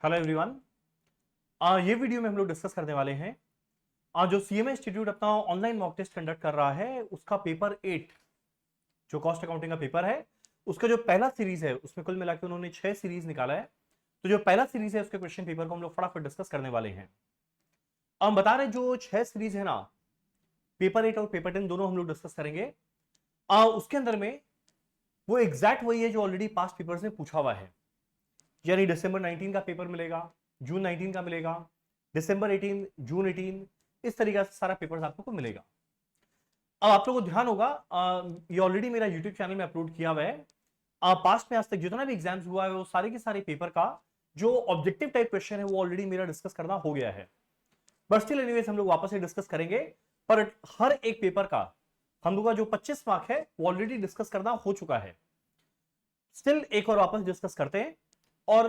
Hello everyone. ये video में हम लोग डिस्कस करने वाले हैं जो सीएमए इंस्टीट्यूट अपना ऑनलाइन मॉक टेस्ट कंडक्ट कर रहा है उसका पेपर 8 जो कॉस्ट अकाउंटिंग का पेपर है उसका जो पहला सीरीज है उसमें कुल मिला के उन्होंने 6 सीरीज निकाला है। तो जो पहला सीरीज है उसके क्वेश्चन पेपर को हम लोग फटाफट डिस्कस करने वाले हैं। अब हम बता रहे हैं जो 6 सीरीज है ना, पेपर 8 और पेपर 10 दोनों हम लोग डिस्कस करेंगे। उसके अंदर में वो एग्जैक्ट वही है जो ऑलरेडी पास्ट पेपर्स में पूछा हुआ है, यानी दिसंबर 19 का पेपर मिलेगा, जून 19 का मिलेगा, दिसंबर 18, जून 18, इस तरीके से सारा पेपर आपको को मिलेगा। अब आप लोगों को ध्यान होगा, ये ऑलरेडी मेरा यूट्यूब चैनल में अपलोड किया हुआ है। पास्ट में आज तक जितना भी एग्जाम्स हुआ है वो सारे के सारे पेपर का जो ऑब्जेक्टिव टाइप क्वेश्चन है वो ऑलरेडी मेरा डिस्कस करना हो गया है। बट स्टिल एनीवेज हम लोग वापस से डिस्कस करेंगे, पर हर एक पेपर का हम लोग का जो 25 मार्क है वो ऑलरेडी डिस्कस करना हो चुका है। स्टिल एक और वापस डिस्कस करते हैं। और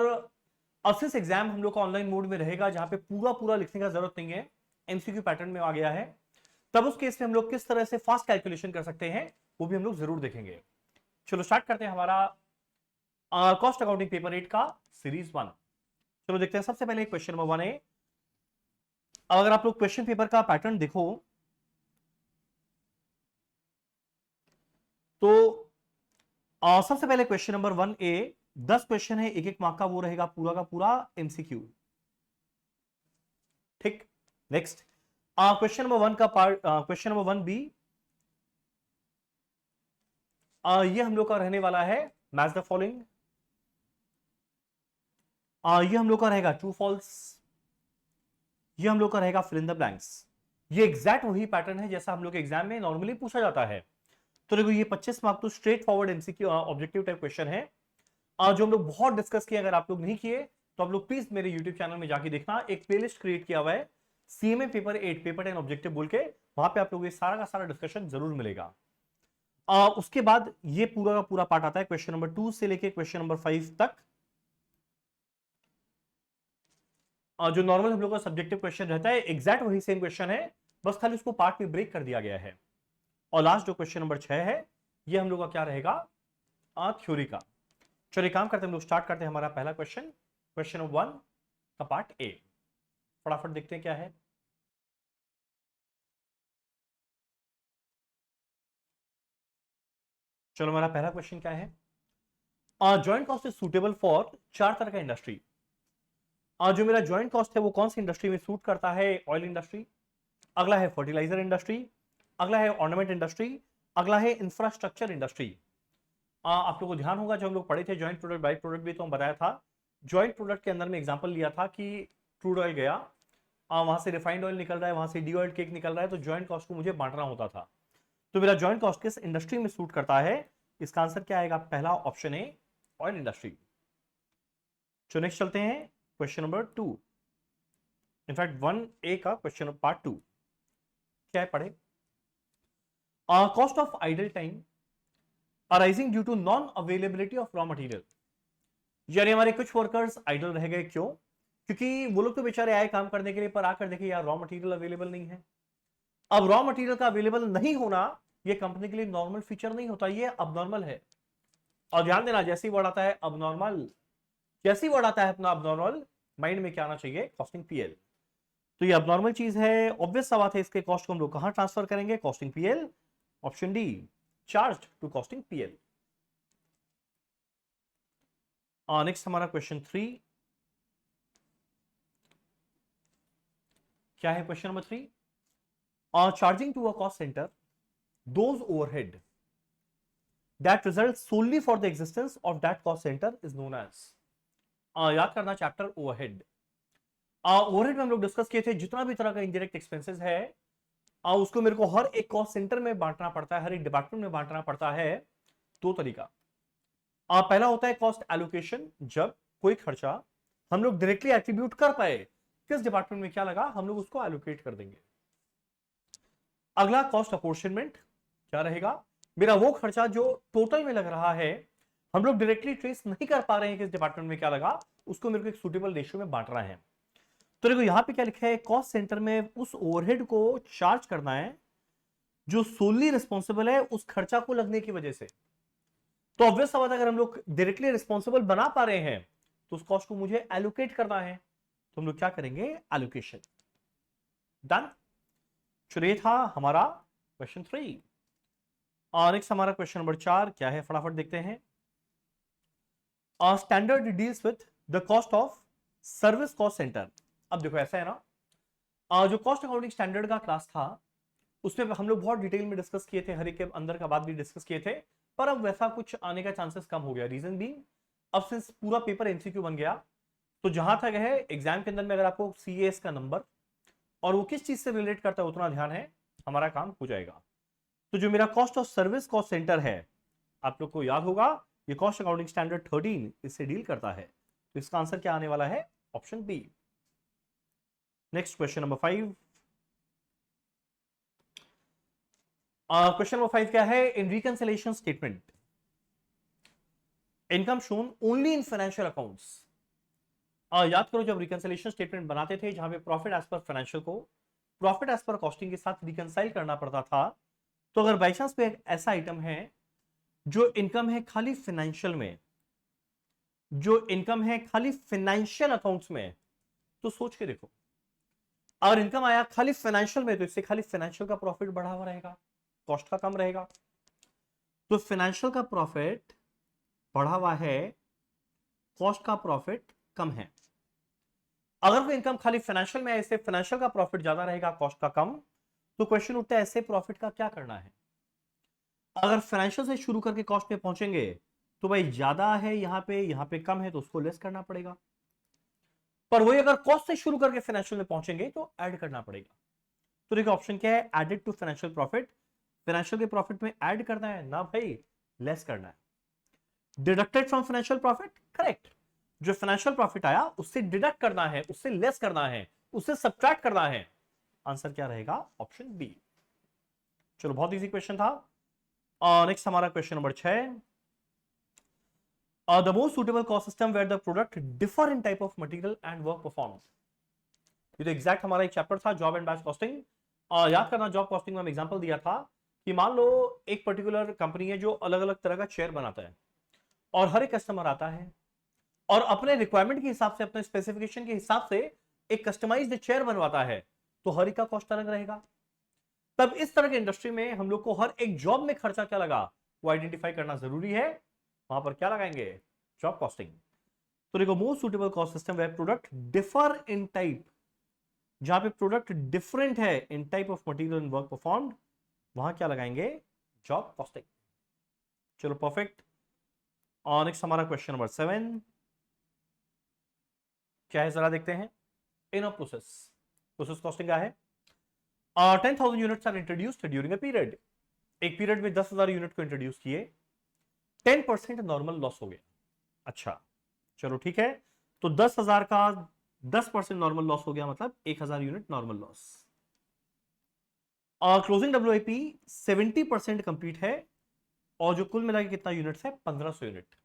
असिस एग्जाम हम लोग का ऑनलाइन मोड में रहेगा जहां पे पूरा पूरा लिखने का जरूरत नहीं है, एमसीक्यू पैटर्न में आ गया है। तब उस केस में हम लोग किस तरह से फास्ट कैलकुलेशन कर सकते हैं वो भी हम लोग जरूर देखेंगे। चलो स्टार्ट करते हैं हमारा कॉस्ट अकाउंटिंग पेपर 8 का सीरीज 1। चलो देखते हैं। सबसे पहले क्वेश्चन नंबर 1 है। अगर आप लोग क्वेश्चन पेपर का पैटर्न देखो तो सबसे पहले क्वेश्चन नंबर 1A 10 क्वेश्चन है, एक एक मार्क का वो रहेगा पूरा का पूरा एमसीक्यू। ठीक, नेक्स्ट क्वेश्चन नंबर 1 का पार्ट, क्वेश्चन नंबर 1B, ये हम लोग का रहने वाला है मैच द फॉलोइंग। ये हम लोग का रहेगा ट्रू फॉल्स, ये हम लोग का रहेगा फिल इन द ब्लैंक्स। ये एग्जैक्ट वही पैटर्न है जैसा हम लोग के एग्जाम में नॉर्मली पूछा जाता है। तो देखो ये 25 मार्क तो straight forward MCQ objective type question है जो हम लोग बहुत डिस्कस किए। अगर आप लोग नहीं किए तो आप लोग प्लीज मेरे यूट्यूब चैनल में जाके देखना, एक प्लेलिस्ट क्रिएट किया हुआ है सीएमए पेपर 8 पेपर 10 ऑब्जेक्टिव बोल के, वहां पे आप लोग ये सारा का सारा डिस्कशन जरूर मिलेगा। उसके बाद ये पूरा का पूरा पार्ट आता है क्वेश्चन नंबर 2 से लेके क्वेश्चन नंबर 5 तक, जो नॉर्मल हम लोग का सब्जेक्टिव क्वेश्चन रहता है एग्जैक्ट वही सेम क्वेश्चन है, बस खाली उसको पार्ट में ब्रेक कर दिया गया है। और लास्ट जो क्वेश्चन नंबर 6 है ये हम लोग का क्या रहेगा, थ्योरी का। चलिए काम करते हैं हम लोग, स्टार्ट करते हैं हमारा पहला क्वेश्चन, क्वेश्चन नंबर 1 का पार्ट ए। फटाफट देखते हैं क्या है। चलो हमारा पहला क्वेश्चन क्या है, joint cost is suitable for 4 तरह का इंडस्ट्री। जो मेरा जॉइंट कॉस्ट है वो कौन सी इंडस्ट्री में सूट करता है, ऑयल इंडस्ट्री, अगला है फर्टिलाइजर इंडस्ट्री, अगला है ऑर्नामेंट इंडस्ट्री, अगला है इंफ्रास्ट्रक्चर इंडस्ट्री। आप लोगों को ध्यान होगा जब हम लोग पढ़े थे जॉइंट प्रोडक्ट बाई प्रोडक्ट भी, तो हम बताया था जॉइंट प्रोडक्ट के अंदर में एग्जांपल लिया था कि क्रूड ऑयल गया, वहां से रिफाइंड ऑयल निकल रहा है, वहां से डी ऑयल केक निकल रहा है, तो जॉइंट कॉस्ट को मुझे बांटना होता था। तो मेरा जॉइंट कॉस्ट किस इंडस्ट्री में सूट करता है, इसका आंसर क्या आएगा, पहला ऑप्शन है ऑयल इंडस्ट्री। तो नेक्स्ट चलते हैं क्वेश्चन नंबर 2, इनफैक्ट 1A का क्वेश्चन पार्ट 2 क्या है पढ़े। Cost of idle time arising due to non availability of raw material. यानी हमारे कुछ वर्कर्स आइडल रह गए, क्यों, क्योंकि वो लोग तो बेचारे आए काम करने के लिए पर आकर देखे यार रॉ मटेरियल अवेलेबल नहीं है। अब रॉ मटेरियल का अवेलेबल नहीं होना ये कंपनी के लिए नॉर्मल फीचर नहीं होता, ये अबनॉर्मल है। और ध्यान देना जैसी वर्ड आता है अबनॉर्मल, जैसी वर्ड आता है अपना अबनॉर्मल, माइंड में क्या आना चाहिए, कॉस्टिंग पीएल। तो ये अबनॉर्मल चीज है, ऑब्वियस सा बात है, इसके कॉस्ट को हम लोग कहां ट्रांसफर करेंगे, costing PL, option D charge to costing PL. Next हमारा क्वेश्चन 3 क्या है, question number 3, charging to a cost centre those overhead that result solely for the existence of that cost centre is known as. याद करना chapter overhead. Overhead में हम लोग discuss किए थे जितना भी तरह का इंडायरेक्ट एक्सपेंसेस है उसको मेरे को हर एक कॉस्ट सेंटर में बांटना पड़ता है, हर एक डिपार्टमेंट में बांटना पड़ता है। दो तरीका, पहला होता है कॉस्ट एलोकेशन, जब कोई खर्चा हम लोग डायरेक्टली एट्रीब्यूट कर पाए किस डिपार्टमेंट में क्या लगा हम लोग उसको एलोकेट कर देंगे। अगला कॉस्ट अपोर्शनमेंट, क्या रहेगा, मेरा वो खर्चा जो टोटल में लग रहा है हम लोग डायरेक्टली ट्रेस नहीं कर पा रहे हैं किस डिपार्टमेंट में क्या लगा, उसको मेरे को एक सुटेबल रेशियो में बांटना है। तो देखो यहां पे क्या लिखा है, कॉस्ट सेंटर में उस ओवरहेड को चार्ज करना है जो सोली रिस्पॉन्सिबल है उस खर्चा को लगने की वजह से। तो ऑब्वियस बात, अगर हम लोग डायरेक्टली रिस्पॉन्सिबल बना पा रहे हैं तो उस कॉस्ट को मुझे एलोकेट करना है, तो हम लोग क्या करेंगे, एलोकेशन। डन। चलिए, था हमारा क्वेश्चन 3। और नेक्स्ट हमारा क्वेश्चन नंबर 4 क्या है, फटाफट देखते हैं। Standard deals with the cost of service cost centre. अब देखो ऐसा है ना, जो कॉस्ट अकाउंटिंग स्टैंडर्ड का क्लास था उसमें हम लोग बहुत डिटेल में डिस्कस किए थे, हर एक के अंदर का बात भी डिस्कस किए थे, पर अब वैसा कुछ आने का चांसेस कम हो गया। रीजन भी, अब सिंस पूरा पेपर एमसीक्यू बन गया, तो जहां तक है एग्जाम के अंदर में अगर आपको सीएस का नंबर और वो किस चीज से रिलेट करता है उतना ध्यान है, हमारा काम हो जाएगा। तो जो मेरा cost of service cost centre है, आप लोग को याद होगा ये कॉस्ट अकाउंटिंग स्टैंडर्ड 13 इससे डील करता है, तो इसका आंसर क्या आने वाला है, option B. Next question number 5। Question number 5 क्या है, in reconciliation statement income shown only in financial accounts. याद करो जब रिकंसिलिएशन स्टेटमेंट बनाते थे जहां पे प्रॉफिट एज पर फाइनेंशियल को प्रॉफिट एज पर कॉस्टिंग के साथ रिकंसाइल करना पड़ता था, तो अगर बाई चांस पे एक ऐसा आइटम है जो इनकम है खाली फाइनेंशियल में, जो इनकम है खाली फाइनेंशियल अकाउंट्स में, तो सोच के देखो, अगर इनकम आया खाली फाइनेंशियल में तो इससे खाली फाइनेंशियल का प्रॉफिट बढ़ा हुआ रहेगा, कॉस्ट का कम रहेगा। तो फाइनेंशियल का प्रॉफिट बढ़ा हुआ है, कॉस्ट का प्रॉफिट कम है। अगर कोई इनकम खाली फाइनेंशियल में है, इससे फाइनेंशियल का प्रॉफिट ज्यादा रहेगा, कॉस्ट का कम, तो क्वेश्चन उठता है ऐसे प्रॉफिट का क्या करना है। अगर फाइनेंशियल से शुरू करके कॉस्ट पे पहुंचेंगे तो भाई ज्यादा है यहां पे कम है, तो उसको लेस करना पड़ेगा। पर वही अगर कॉस्ट से शुरू करके फाइनेंशियल में पहुंचेंगे तो ऐड करना पड़ेगा। तो देखो ऑप्शन क्या है, added to financial profit, financial के प्रॉफिट में ऐड करना है ना भाई, लेस करना है। Deducted from financial profit, correct, जो फाइनेंशियल प्रॉफिट आया उससे डिडक्ट करना है, उससे लेस करना है, उससे सब्ट्रैक्ट करना है। आंसर क्या रहेगा, ऑप्शन बी। चलो बहुत इजी क्वेश्चन था। नेक्स्ट हमारा question number 6। The most suitable cost system where the product differ in type of material and work perform. ये तो एग्जैक्ट हमारा एक चैप्टर था, जॉब एंड बैच कॉस्टिंग। याद करना, जॉब कॉस्टिंग में हम एग्जांपल दिया था कि मान लो एक पर्टिकुलर कंपनी है जो अलग अलग तरह का चेयर बनाता है, और हर एक कस्टमर आता है और अपने रिक्वायरमेंट के हिसाब से, अपने स्पेसिफिकेशन के हिसाब से एक कस्टमाइज्ड चेयर बनवाता है, तो हर एक का कॉस्ट अलग रहेगा। तब इस तरह के इंडस्ट्री में हम लोग को हर एक जॉब में खर्चा क्या लगा वो आइडेंटिफाई करना जरूरी है, वहां पर क्या लगाएंगे, जॉब कॉस्टिंग। तो देखो most suitable cost system where product differ in type, जहां पे प्रोडक्ट डिफरेंट है in type of material and work performed, वहां क्या लगाएंगे, जॉब कॉस्टिंग। चलो परफेक्ट। और नेक्स्ट हमारा क्वेश्चन नंबर 7 क्या है, जरा देखते हैं। In a process, process costing क्या है। 10,000 units are introduced during a period. एक पीरियड में 10,000 यूनिट को इंट्रोड्यूस किए, 10% नॉर्मल लॉस हो गया। अच्छा चलो ठीक है, तो 10,000 का 10% नॉर्मल लॉस हो गया, मतलब 1,000 unit normal loss. Closing WIP 70% complete है, और जो कुल मिला के कितना यूनिट है, 1500 यूनिट।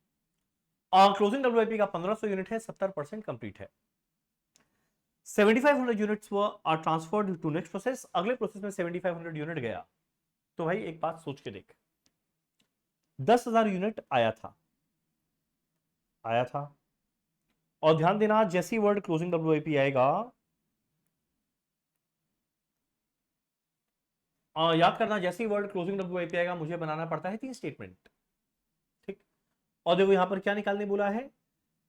क्लोजिंग डब्ल्यूआईपी का 1500 यूनिट है, 70% कंप्लीट है। 7500 यूनिट्स वो are transferred to next process, अगले प्रोसेस में 7500 यूनिट गया। तो भाई एक बात सोच के देख, 10,000 यूनिट आया था, और ध्यान देना जैसी वर्ड क्लोजिंग डब्ल्यूआईपी आएगा, याद करना जैसी वर्ड क्लोजिंग डब्ल्यूआईपी आएगा मुझे बनाना पड़ता है 3 स्टेटमेंट, ठीक। और देखो यहां पर क्या निकालने बोला है,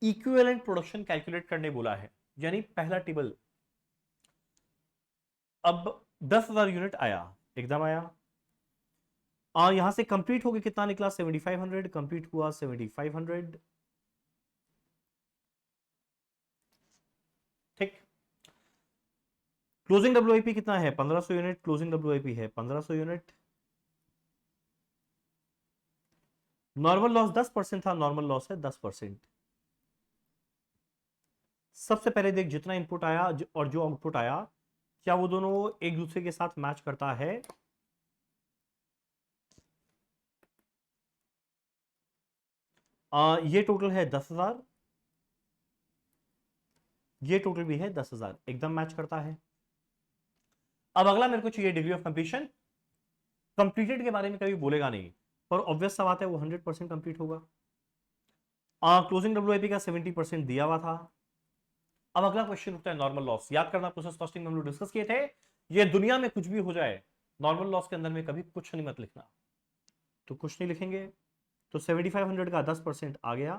इक्विवेलेंट प्रोडक्शन कैलकुलेट करने बोला है, यानी पहला टेबल। अब 10,000 यूनिट आया, एकदम आया, यहां से कंप्लीट होके कितना निकला, 7500, कंप्लीट हुआ 7500, ठीक। क्लोजिंग डब्ल्यूआईपी कितना है, 1500 यूनिट, क्लोजिंग डब्ल्यूआईपी है 1500 यूनिट। नॉर्मल लॉस 10% था, नॉर्मल लॉस है 10%। सबसे पहले देख जितना इनपुट आया और जो आउटपुट आया, क्या वो दोनों एक दूसरे के साथ मैच करता है। ये टोटल है 10,000, ये टोटल भी है 10,000, एकदम मैच करता है। अब अगला मेरे को चाहिए डिग्री ऑफ कंप्लीशन। कंप्लीटेड के बारे में कभी बोलेगा नहीं, पर ऑब्वियस सा बात है वो 100% कंप्लीट होगा। क्लोजिंग डब्ल्यूआईपी का 70% दिया हुआ था। अब अगला क्वेश्चन उठता है नॉर्मल लॉस। याद करना, प्रोसेस कॉस्टिंग में हम लोग डिस्कस किए थे, ये दुनिया में कुछ भी हो जाए, नॉर्मल लॉस के अंदर में कभी कुछ नहीं मत लिखना। तो कुछ नहीं लिखेंगे, तो 7500 का 10% आ गया,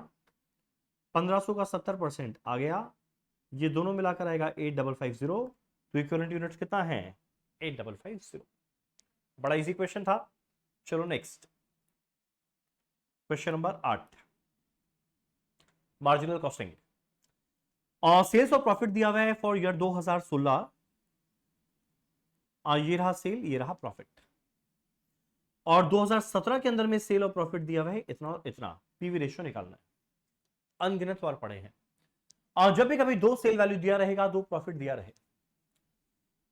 1500 का 70% आ गया, ये दोनों मिलाकर आएगा 8550। तो इक्विवेलेंट यूनिट्स कितना है? 8550। बड़ा इजी क्वेश्चन था। चलो next question number 8, marginal costing. Sales और प्रॉफिट दिया हुआ है फॉर ईयर 2016। ये रहा सेल, ये रहा प्रॉफिट, और 2017 के अंदर में सेल और प्रॉफिट दिया हुआ है इतना और इतना। पीवी रेशियो निकालना है, अनगिनत बार पड़े हैं। और जब भी कभी दो सेल वैल्यू दिया रहेगा, दो प्रॉफिट दिया रहे,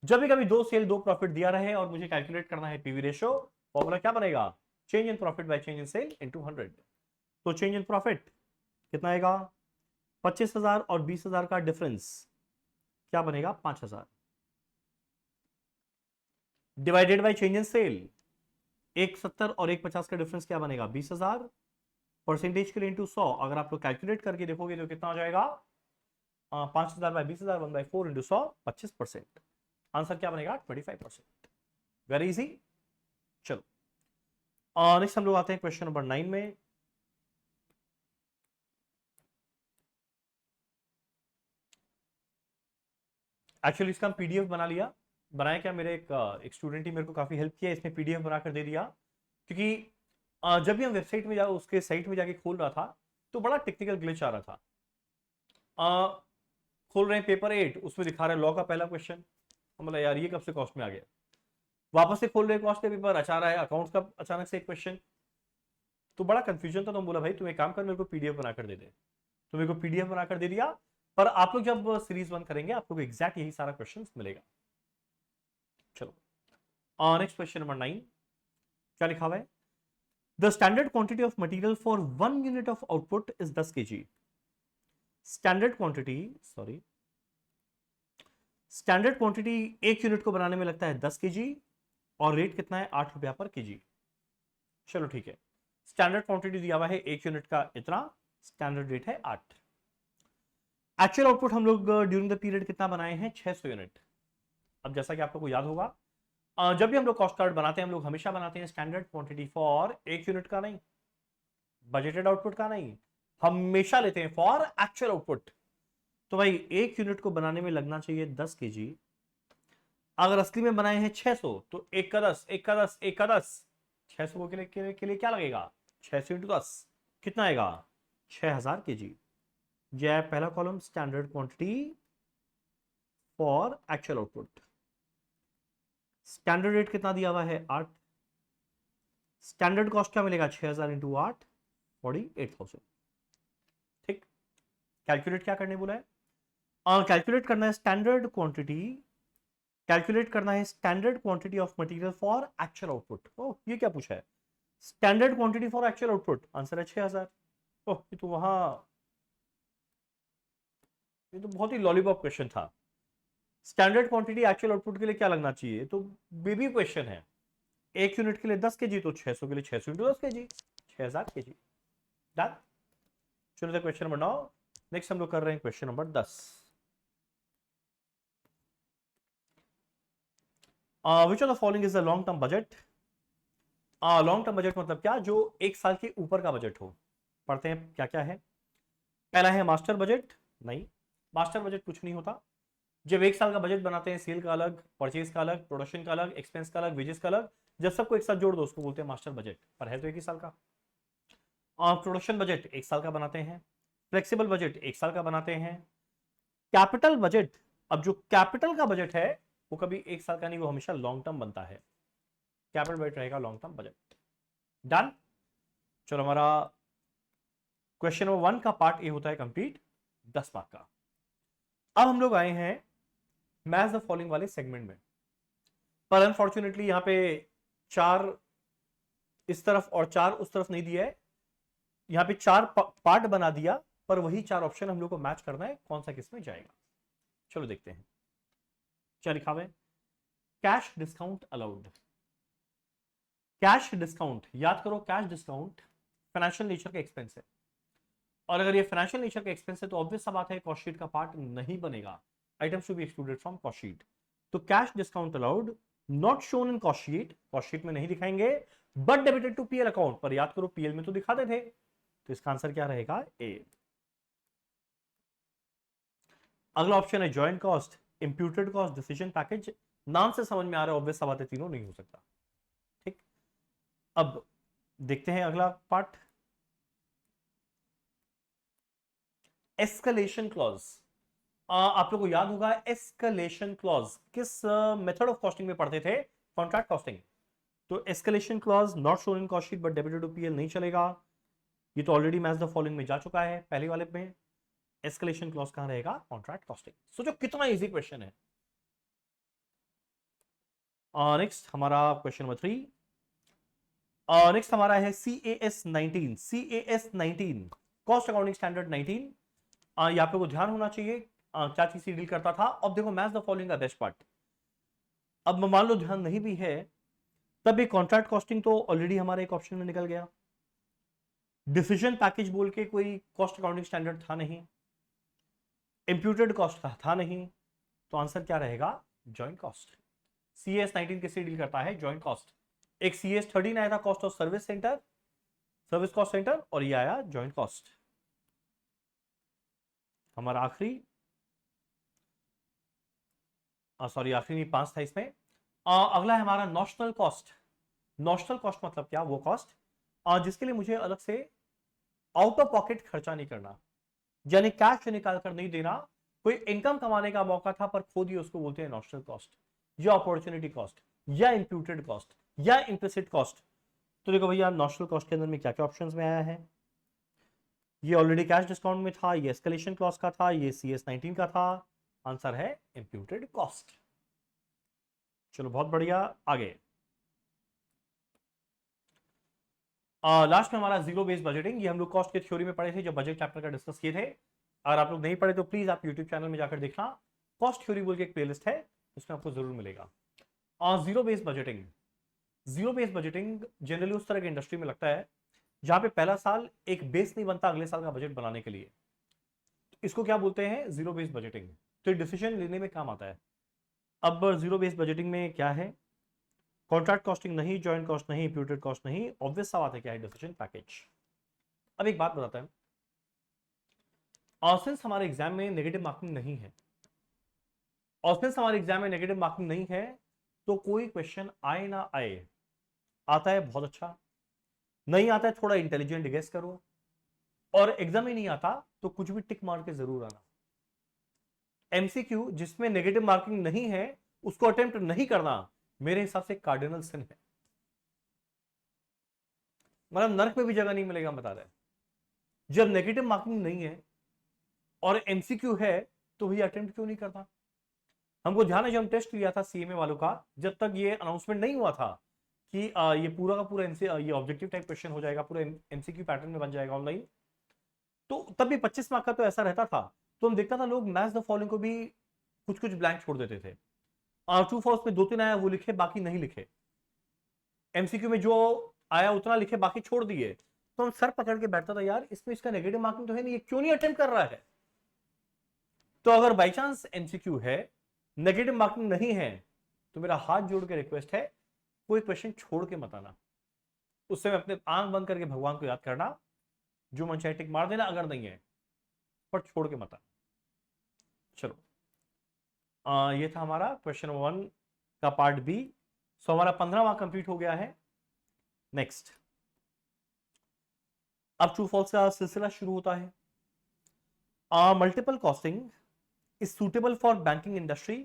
जब भी कभी दो सेल दो प्रॉफिट दिया रहे और मुझे कैलकुलेट करना है पीवी रेशियो, फॉर्मूला क्या बनेगा? Change in profit by change in sale into 100। तो चेंज इन प्रॉफिट कितना आएगा? 25,000 और 20,000 का डिफरेंस क्या बनेगा? 5,000, divided by change in sale, 170 और 150 का डिफरेंस क्या बनेगा? 20,000। परसेंटेज के लिए इंटू 100, अगर आप लोग कैलकुलेट करके देखोगे तो कितना आ जाएगा? 5,000 बाय 20,000, 1/4 इंटू 100, 25%। आंसर क्या बनेगा? 25%। Very easy. चलो नेक्स्ट हम लोग आते हैं क्वेश्चन नंबर 9 में। एक्चुअली इसका हम पीडीएफ बना लिया। बनाया क्या, मेरे एक स्टूडेंट ही मेरे को काफी हेल्प किया, इसने पीडीएफ बनाकर दे दिया। क्योंकि जब भी हम वेबसाइट में उसके साइट में जाके खोल रहा था, तो बड़ा टेक्निकल ग्लिच आ रहा था। खोल रहे हैं पेपर 8, उसमें दिखा रहा है लॉ का पहला क्वेश्चन। हम बोला यार ये कब से कॉस्ट में आ गया। वापस से खोल रहे हैं कॉस्ट का पेपर, अच्छा रहा है अकाउंट्स का अचानक से एक क्वेश्चन। तो बड़ा कंफ्यूजन था। तो हम बोला भाई तुम एक काम कर, मेरे को पीडीएफ बनाकर दे दे। तो मेरे को पीडीएफ बनाकर दे दिया। पर आप लोग जब सीरीज 1 करेंगे, आप लोग एग्जैक्ट यही सारा क्वेश्चन मिलेगा। चलो नेक्स्ट क्वेश्चन नंबर 9, क्या लिखा हुआ है? The standard quantity of material for 1 unit of output is 10 kg। Standard quantity, sorry, standard quantity एक यूनिट को बनाने में लगता है 10 kg, और रेट कितना है? 8 रुपया पर केजी। चलो ठीक है, स्टैंडर्ड क्वांटिटी दिया हुआ है एक यूनिट का इतना, स्टैंडर्ड रेट है 8। एक्चुअल आउटपुट हम लोग ड्यूरिंग द पीरियड कितना बनाए हैं? 600 यूनिट। अब जैसा कि आप लोग को याद होगा, जब भी हम लोग कॉस्ट कार्ड बनाते हैं, हम लोग हमेशा बनाते हैं स्टैंडर्ड क्वांटिटी फॉर एक यूनिट का नहीं, बजटेड आउटपुट का नहीं, हमेशा लेते हैं फॉर एक्चुअल आउटपुट। तो भाई एक यूनिट को बनाने में लगना चाहिए 10 kg। अगर असली में बनाए हैं 600, तो एक का 10, एक का 10, एक का 10, 600 के लिए क्या लगेगा? 600 इंटू 10 कितना आएगा? 6,000 kg। यह है पहला column, standard quantity for actual output. Standard rate कितना दिया हुआ है? 8। स्टैंडर्ड कॉस्ट क्या मिलेगा? 6,000 इंटू 8, 48,000। ठीक, कैलकुलेट क्या करने बोला है? कैलकुलेट करना है स्टैंडर्ड क्वांटिटी, कैलकुलेट करना है standard quantity of material for actual output. Oh, ये क्या पूछा है? Standard quantity for actual output, answer है 6,000। ओह, ये तो बहुत ही लॉलीपॉप क्वेश्चन था। स्टैंडर्ड क्वांटिटी एक्चुअल आउटपुट के लिए क्या लगना चाहिए? तो बेबी क्वेश्चन है। एक यूनिट के लिए 10 kg, तो 600 के लिए 600 इंटू 10 kg, 6,000 kg। डन। चलो क्वेश्चन नंबर 9। नेक्स्ट हम लोग कर रहे हैं question number 10। Which of the following is the long term budget? Long term budget मतलब क्या? जो एक साल के ऊपर का बजट हो। पढ़ते हैं क्या क्या है। पहला है मास्टर बजट। नहीं, मास्टर बजट कुछ नहीं होता। जब एक साल का बजट बनाते हैं, सेल का अलग, परचेज का अलग, प्रोडक्शन का अलग, एक्सपेंस का अलग, वेजेस का अलग, जब सबको एक साथ जोड़ दो उसको बोलते हैं मास्टर बजट। पर है तो एक ही साल का। प्रोडक्शन बजट एक साल का बनाते हैं, फ्लेक्सिबल बजट एक साल का बनाते हैं, कैपिटल बजट, अब जो कैपिटल का बजट है वो कभी एक साल का नहीं, वो हमेशा लॉन्ग टर्म बनता है। कैपिटल बजट रहेगा लॉन्ग टर्म बजट। डन। चलो हमारा क्वेश्चन नंबर 1 का पार्ट ए होता है कंप्लीट, 10 मार्क का। अब हम लोग आए हैं मैच द फॉलोइंग वाले सेगमेंट में। पर अनफॉर्चुनेटली यहां पे 4 इस तरफ और 4 उस तरफ नहीं दिया है। यहां पे 4 पार्ट बना दिया, पर वही 4 ऑप्शन हम लोग को मैच करना है, कौन सा किस में जाएगा। चलो देखते हैं क्या लिखा हुआ है। Cash discount allowed. Cash discount, याद करो कैश डिस्काउंट फाइनेंशियल नेचर का एक्सपेंस है, और अगर ये फाइनेंशियल नेचर का एक्सपेंस है तो ऑब्वियस सा बात है कॉस्ट शीट का पार्ट नहीं बनेगा, items to be excluded from cost sheet. तो cash discount allowed not shown in cost sheet में नहीं दिखाएंगे, but debited to PL account, पर याद करो पीएल में तो दिखाते थे, तो इसका आंसर क्या रहेगा? ए। अगला ऑप्शन है joint cost, imputed cost, decision package. नाम से समझ में आ रहा है ऑब्वियस सा बात है तीनों नहीं हो सकता। ठीक, अब देखते हैं अगला पार्ट, एस्केलेशन क्लॉज। आप लोगों को याद होगा एस्केलेशन क्लॉज किस मेथड ऑफ कॉस्टिंग में पढ़ते थे? Contract costing. तो escalation clause not shown in cost sheet but debited to PL नहीं चलेगा, ये तो ऑलरेडी मैच द फॉलोइंग में जा चुका है पहले वाले में। एस्केलेशन क्लॉज कहां रहेगा? Contract costing. सोचो कितना इजी क्वेश्चन है। नेक्स्ट हमारा क्वेश्चन नंबर 3। नेक्स्ट हमारा है CAS 19, CAS 19 cost accounting standard 19। यहाँ पे को ध्यान होना चाहिए क्या चीज से डील करता था। अब देखो मैच द फॉलोइंग का बेस्ट पार्ट, अब मान लो ध्यान नहीं भी है तब ये कॉन्ट्रैक्ट कॉस्टिंग तो ऑलरेडी हमारे एक ऑप्शन में निकल गया, डिसीजन पैकेज बोल के कोई कॉस्ट अकाउंटिंग स्टैंडर्ड था नहीं, इंप्यूटेड कॉस्ट था नहीं, तो आंसर क्या रहेगा? Joint cost. CAS 19 किससे डील करता है? Joint cost. एक CAS 13 आया था cost of service centre, service cost centre, और ये आया जॉइंट कॉस्ट। हमारा आखिरी सॉरी आखिरी नहीं 5 था इसमें। अगला है हमारा नॉशनल कॉस्ट। नॉशनल कॉस्ट मतलब क्या? वो कॉस्ट जिसके लिए मुझे अलग से आउट ऑफ पॉकेट खर्चा नहीं करना, यानी कैश निकाल कर नहीं देना, कोई इनकम कमाने का मौका था पर खो दिया, उसको बोलते हैं नॉशनल कॉस्ट, या अपॉर्चुनिटी कॉस्ट, या इंप्यूटेड कॉस्ट, या इम्प्लिसिट कॉस्ट। तो देखो भैया नॉशनल कॉस्ट के अंदर में क्या क्या ऑप्शंस में आया है, ये ऑलरेडी कैश डिस्काउंट में था, ये एस्केलेशन क्लॉज का था, ये CAS 19 का था, आंसर है इंप्यूटेड कॉस्ट। चलो बहुत बढ़िया, आगे लास्ट में हमारा जीरो बेस्ड बजटिंग। ये हम लोग कॉस्ट के थ्योरी में पढ़े थे जब बजट चैप्टर का डिस्कस किए थे। अगर आप लोग नहीं पढ़े तो प्लीज आप यूट्यूब चैनल में जाकर देखना, कॉस्ट थ्योरी बोल के एक प्लेलिस्ट है उसमें आपको जरूर मिलेगा। Zero based budgeting, zero based budgeting generally उस तरह की इंडस्ट्री में लगता है जहां पे पहला साल एक बेस नहीं बनता अगले साल का बजट बनाने के लिए, इसको क्या बोलते हैं? Zero based budgeting. तो डिसीजन लेने में काम आता है। अब जीरो बेस्ड बजटिंग में क्या है? कॉन्ट्रैक्ट कॉस्टिंग नहीं, जॉइंट कॉस्ट नहीं, इंप्यूटेड कॉस्ट नहीं, ऑब्वियस सा बात है क्या है? Decision package. अब एक बात बताता है, और सिंस हमारे एग्जाम में नेगेटिव मार्किंग नहीं है, और सिंस हमारे एग्जाम में नेगेटिव मार्किंग नहीं है तो कोई क्वेश्चन आए ना आए, आता है बहुत अच्छा, नहीं आता है थोड़ा इंटेलिजेंट गेस करो, और एग्जाम ही नहीं आता तो कुछ भी टिक मार के जरूर आना। MCQ जिसमें नेगेटिव मार्किंग नहीं है उसको अटेम्प्ट नहीं करना मेरे हिसाब से कार्डिनल सिन है, मतलब नर्क में भी जगह नहीं मिलेगा, बता रहे। जब नेगेटिव मार्किंग नहीं है और MCQ है तो भी अटेम्प्ट क्यों नहीं करता? हमको ध्यान है जब हम टेस्ट लिया था CMA वालों का, जब तक ये अनाउंसमेंट नहीं हुआ था कि ये पूरा का पूरा ये ऑब्जेक्टिव टाइप क्वेश्चन हो जाएगा, पूरा MCQ पैटर्न में बन जाएगा ऑनलाइन, तो तब भी 25 मार्क का तो ऐसा रहता था। तो हम देखता था लोग मैच द फॉलोइंग को भी कुछ कुछ ब्लैंक छोड़ देते थे, ट्रू फॉल्स में 2-3 आया वो लिखे, बाकी नहीं लिखे, MCQ में जो आया उतना लिखे, बाकी छोड़ दिए। तो हम सर पकड़ के बैठता था यार इसमें इसका नेगेटिव मार्किंग तो है नहीं, ये क्यों नहीं अटेम्प्ट कर रहा है? तो अगर बाई चांस MCQ है, नेगेटिव मार्किंग नहीं है, तो मेरा हाथ जोड़ के रिक्वेस्ट है कोई क्वेश्चन छोड़ के मत आना, उस समय अपने आंख बंद करके भगवान को याद करना, जो मन चाहे टिक मार देना अगर नहीं है, पर छोड़ के मत आना। चलो ये था हमारा क्वेश्चन 1 का पार्ट बी। सो हमारा 15 मार्क कंप्लीट हो गया है। नेक्स्ट अब ट्रू फॉल्स का सिलसिला शुरू होता है। Multiple costing is suitable for banking industry.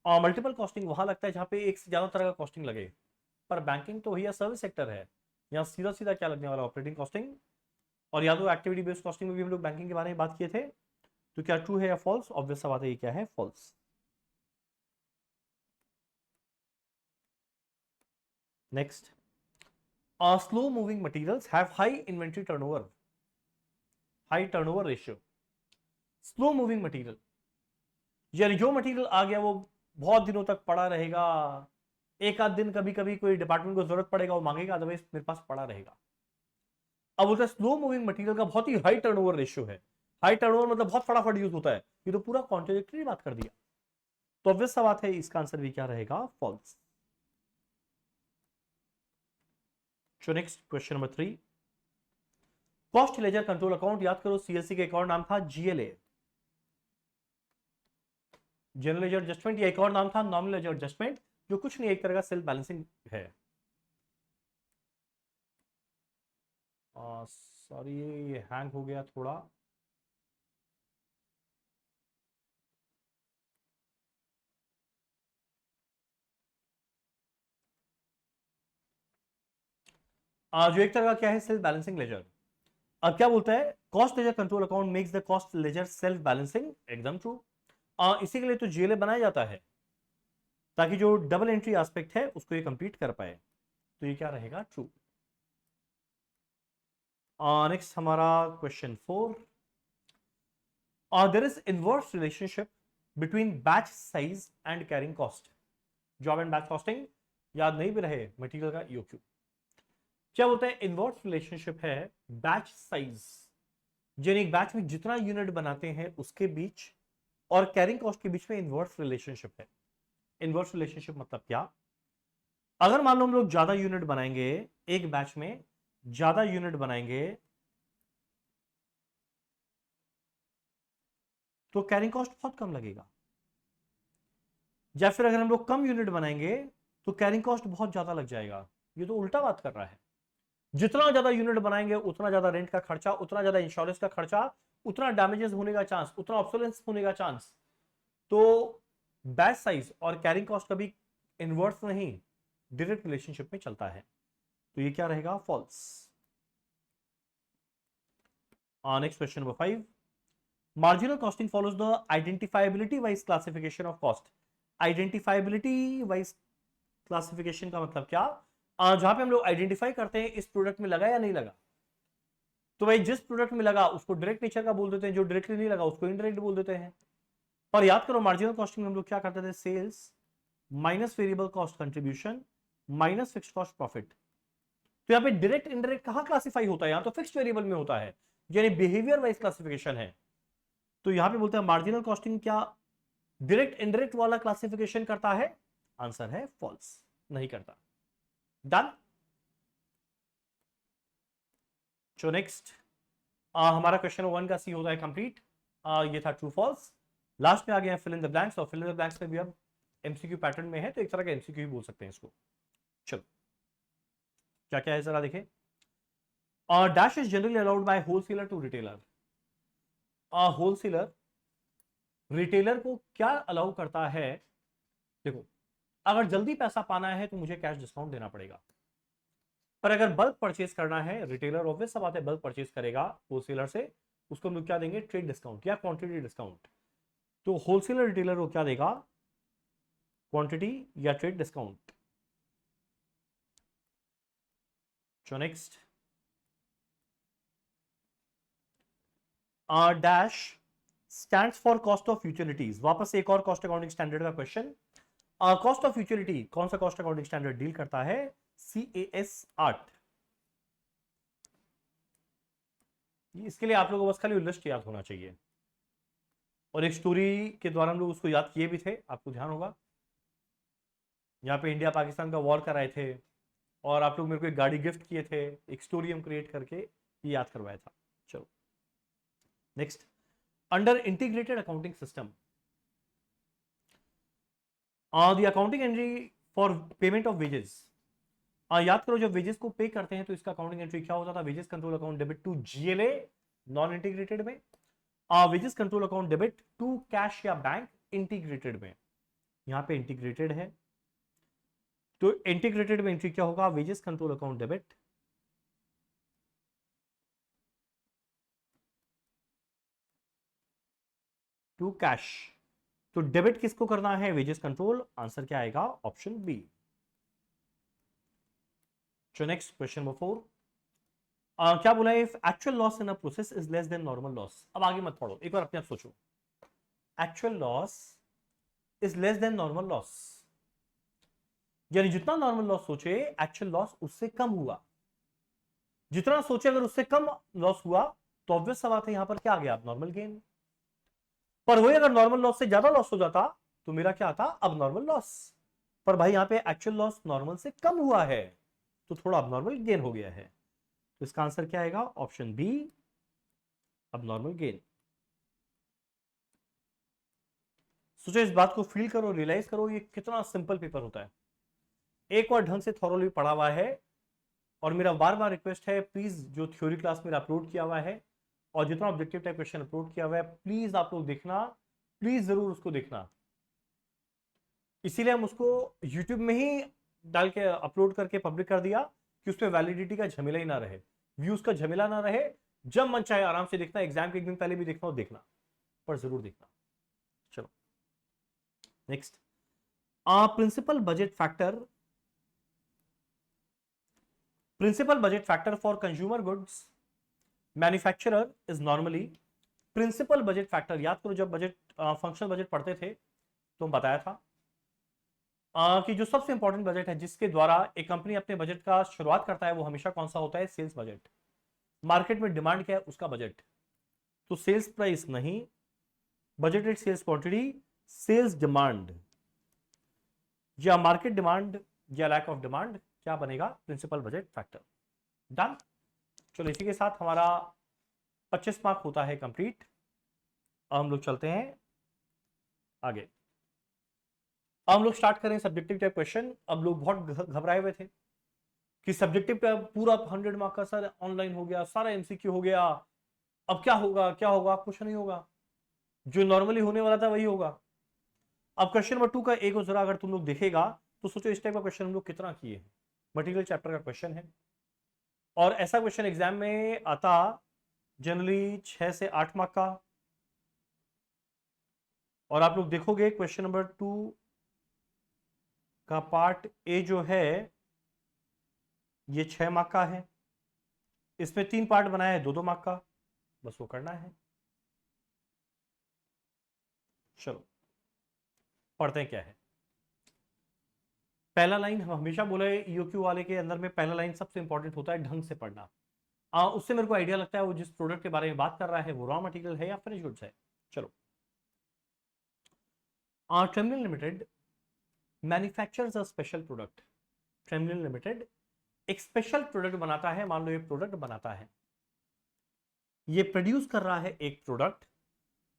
Multiple costing वहां लगता है जहां पे एक से ज्यादा तरह का कॉस्टिंग लगे, पर बैंकिंग तो भैया सर्विस सेक्टर है, यहाँ सीधा सीधा क्या लगने वाला? Operating costing. और या तो एक्टिविटी बेस्ड कॉस्टिंग में भी हम लोग बैंकिंग के बारे में बात किए थे, तो क्या ट्रू है या फॉल्स? ऑब्वियस सा बात है, ये क्या है? False. Next slow moving materials have high inventory turnover, high turnover ratio. Slow moving material यानी जो मटेरियल आ गया वो बहुत दिनों तक पड़ा रहेगा, एक आध दिन कभी कभी कोई डिपार्टमेंट को जरूरत पड़ेगा वो मांगेगा, अदरवाइज मेरे पास पड़ा रहेगा। अब बोलते हैं स्लो मूविंग मटेरियल का बहुत ही हाई टर्नओवर रेशियो है। हाई टर्नओवर मतलब बहुत फटाफट यूज होता है, ये तो पूरा कॉन्ट्राडिक्टरी बात कर दिया। तो ऑब्वियस सा बात है, इसका आंसर भी क्या रहेगा, false. So next question number 3, cost ledger control account, याद करो सीएलसी के एक और नाम था जीएलए, जनरल लेजर एडजस्टमेंट, या एक और नाम था नॉमिनल लेजर एडजस्टमेंट, जो कुछ नहीं एक तरह का सेल्फ बैलेंसिंग है। सॉरी ये हैंग हो गया थोड़ा। जो एक तरह का क्या है, सेल्फ बैलेंसिंग लेजर। अब क्या बोलता है, cost ledger control account makes the cost ledger self balancing, एकदम ट्रू। इसी के लिए तो जीएलए बनाया जाता है, ताकि जो डबल एंट्री एस्पेक्ट है उसको ये कंप्लीट कर पाए। तो ये क्या रहेगा, ट्रू। नेक्स्ट हमारा question 4, there is inverse relationship between batch size and carrying cost. Job and batch costing याद नहीं भी रहे, मटेरियल का ईओक्यू। क्या बोलते हैं, इनवर्स रिलेशनशिप है बैच साइज, यानी एक बैच में जितना यूनिट बनाते हैं उसके बीच और कैरिंग कॉस्ट के बीच में इनवर्स रिलेशनशिप है। इनवर्स रिलेशनशिप मतलब क्या, अगर मान लो हम लोग ज्यादा यूनिट बनाएंगे, एक बैच में ज्यादा यूनिट बनाएंगे, तो कैरिंग कॉस्ट बहुत कम लगेगा। या फिर अगर हम लोग कम यूनिट बनाएंगे तो कैरिंग कॉस्ट बहुत ज्यादा लग जाएगा। ये तो उल्टा बात कर रहा है, जितना ज्यादा यूनिट बनाएंगे उतना ज्यादा रेंट का खर्चा, उतना ज्यादा इंश्योरेंस का खर्चा, उतना डैमेजेस होने का चांस, उतना ऑब्सोलेंस होने का चांस। तो बैच साइज और कैरिंग कॉस्ट कभी इनवर्स नहीं, डायरेक्ट रिलेशनशिप में चलता है। तो ये क्या रहेगा, false. Next question number 5, marginal costing follows the identifiability wise classification of cost. Identifiability wise classification का मतलब क्या, जहां पे हम लोग आइडेंटिफाई करते हैं इस प्रोडक्ट में लगा या नहीं लगा। तो भाई जिस प्रोडक्ट में लगा उसको डायरेक्ट नेचर का बोल देते हैं, जो डायरेक्टली नहीं लगा उसको इनडायरेक्ट बोल देते हैं। और याद करो मार्जिनल कॉस्टिंग में हम लोग क्या करते थे, sales minus variable cost contribution minus fixed cost profit. तो यहाँ पे डायरेक्ट इनडायरेक्ट कहां क्लासिफाई होता है, यहाँ तो फिक्स्ड वेरिएबल में होता है, यानी बिहेवियर वाइज क्लासिफिकेशन है। तो यहां पे बोलते हैं मार्जिनल कॉस्टिंग क्या डायरेक्ट इनडायरेक्ट वाला क्लासिफिकेशन करता है, आंसर है फॉल्स, नहीं करता। डन। सो नेक्स्ट हमारा क्वेश्चन 1 का सी होता है कंप्लीट। ये था ट्रू फॉल्स। लास्ट में आ गए हैं फिल इन द ब्लैंक्स, और फिल इन द ब्लैंक्स में भी अब एमसीक्यू पैटर्न में है, तो एक तरह का एमसीक्यू ही बोल सकते हैं इसको। चलो क्या क्या है जरा देखें। Dash is generally allowed by wholesaler to retailer. Wholesaler retailer को क्या अलाउ करता है, देखो अगर जल्दी पैसा पाना है तो मुझे कैश डिस्काउंट देना पड़ेगा, पर अगर बल्क परचेज करना है, रिटेलर ऑब्वियस सा बात है बल्क परचेज करेगा होलसेलर से, उसको हम लोग क्या देंगे, ट्रेड डिस्काउंट या क्वांटिटी डिस्काउंट। तो होलसेलर रिटेलर को क्या देगा, क्वांटिटी या trade discount. So next dash stands for cost of utilities. वापस एक और कॉस्ट अकाउंटिंग स्टैंडर्ड का क्वेश्चन। कॉस्ट ऑफ यूटिलिटी कौन सा कॉस्ट अकाउंटिंग स्टैंडर्ड डील करता है, CAS 8। इसके लिए आप लोगों को बस खाली लिस्ट याद होना चाहिए, और एक स्टोरी के द्वारा हम लोग उसको याद किए भी थे, आपको ध्यान होगा। यहाँ पे इंडिया पाकिस्तान का वॉर कराए थे, और आप लोग मेरे को एक गाड़ी गिफ्ट किए थे, एक स्टोरी हम क्रिएट करके ये याद करवाया था। चलो next, under integrated accounting system the accounting entry for payment of wages. याद करो जब वेजेस को पे करते हैं तो इसका अकाउंटिंग एंट्री क्या होता था, wages control account debit to GLA non integrated में, wages control account debit to cash या बैंक इंटीग्रेटेड में। यहां पे इंटीग्रेटेड है, तो इंटीग्रेटेड में एंट्री क्या होगा, wages control account debit to cash. तो डेबिट किसको करना है, वेजेस कंट्रोल, आंसर क्या आएगा, option B. So next question number 4, क्या बोला है, if actual loss in a process is less than normal loss. अब आगे मत पढ़ो, एक बार अपने आप सोचो, actual loss is less than normal loss, यानी जितना नॉर्मल लॉस सोचे एक्चुअल लॉस उससे कम हुआ। जितना सोचे अगर उससे कम लॉस हुआ तो ऑब्वियस सा बात है यहां पर क्या आ गया, अब नॉर्मल गेन। पर वही अगर नॉर्मल लॉस से ज्यादा लॉस हो जाता तो मेरा क्या आता, अब नॉर्मल लॉस। पर भाई यहां पे एक्चुअल लॉस नॉर्मल से कम हुआ है तो थोड़ा अब नॉर्मल गेन हो गया है। तो इसका आंसर क्या आएगा, ऑप्शन बी, अब नॉर्मल गेन। सोचो, इस बात को फील करो, रियलाइज करो, ये कितना सिंपल पेपर होता है। एक और ढंग से थॉरोली पढ़ा हुआ है। और मेरा बार बार रिक्वेस्ट है, प्लीज जो थ्योरी क्लास मेरा अपलोड किया हुआ है और जितना ऑब्जेक्टिव टाइप क्वेश्चन अपलोड किया हुआ है, प्लीज आप लोग देखना, प्लीज जरूर उसको देखना। इसीलिए हम उसको यूट्यूब में ही डाल के अपलोड करके पब्लिक कर दिया कि उसमें वैलिडिटी का झमेला ही ना रहे, व्यूज का झमेला ना रहे। जब मन चाहे आराम से देखना, एग्जाम के एक दिन पहले भी देखना हो देखना, पर जरूर देखना। चलो next, principal budget factor, principal budget factor for consumer goods manufacturer is normally, principal budget factor याद करो, जब बजट फंक्शनल बजट पढ़ते थे तो हम बताया था कि जो सबसे इंपॉर्टेंट बजट है जिसके द्वारा एक कंपनी अपने बजट का शुरुआत करता है वो हमेशा कौन सा होता है, सेल्स बजट। मार्केट में डिमांड क्या है उसका बजट, तो सेल्स प्राइस नहीं, budgeted sales quantity, sales demand, या मार्केट डिमांड या लैक ऑफ डिमांड, क्या बनेगा, प्रिंसिपल बजट फैक्टर। डन। चलो इसी के साथ हमारा 25 मार्क होता है कंप्लीट। अब हम लोग चलते हैं आगे। अब हम लोग स्टार्ट करें सब्जेक्टिव टाइप क्वेश्चन। अब लोग बहुत घबराए हुए थे कि सब्जेक्टिव का पूरा 100 मार्क का सर ऑनलाइन हो गया, सारा एमसीक्यू हो गया, अब क्या होगा क्या होगा, कुछ नहीं होगा, जो नॉर्मली होने वाला था वही होगा। अब क्वेश्चन नंबर 2 का एक और जरा अगर तुम लोग देखेगा तो सोचो इस टाइप का क्वेश्चन हम लोग कितना किए हैं। मटेरियल चैप्टर का क्वेश्चन है और ऐसा क्वेश्चन एग्जाम में आता जनरली 6 से 8 मार्क का। और आप लोग देखोगे क्वेश्चन नंबर 2 का पार्ट ए जो है ये 6 मार्क का है, इसमें 3 पार्ट बनाया है 2-2 मार्क का, बस वो करना है। चलो पढ़ते हैं क्या है। पहला लाइन हम हमेशा बोले ईओक्यू वाले के अंदर में पहला लाइन सबसे इंपॉर्टेंट होता है ढंग से पढ़ना। उससे मेरे को आइडिया लगता है वो जिस प्रोडक्ट के बारे में बात कर रहा है वो रॉ मटेरियल है या फिनिश गुड्स है। चलो, Tremlin limited manufactures a special product. Tremlin limited एक स्पेशल प्रोडक्ट बनाता है, मान लो ये प्रोडक्ट बनाता है, ये प्रोड्यूस कर रहा है एक प्रोडक्ट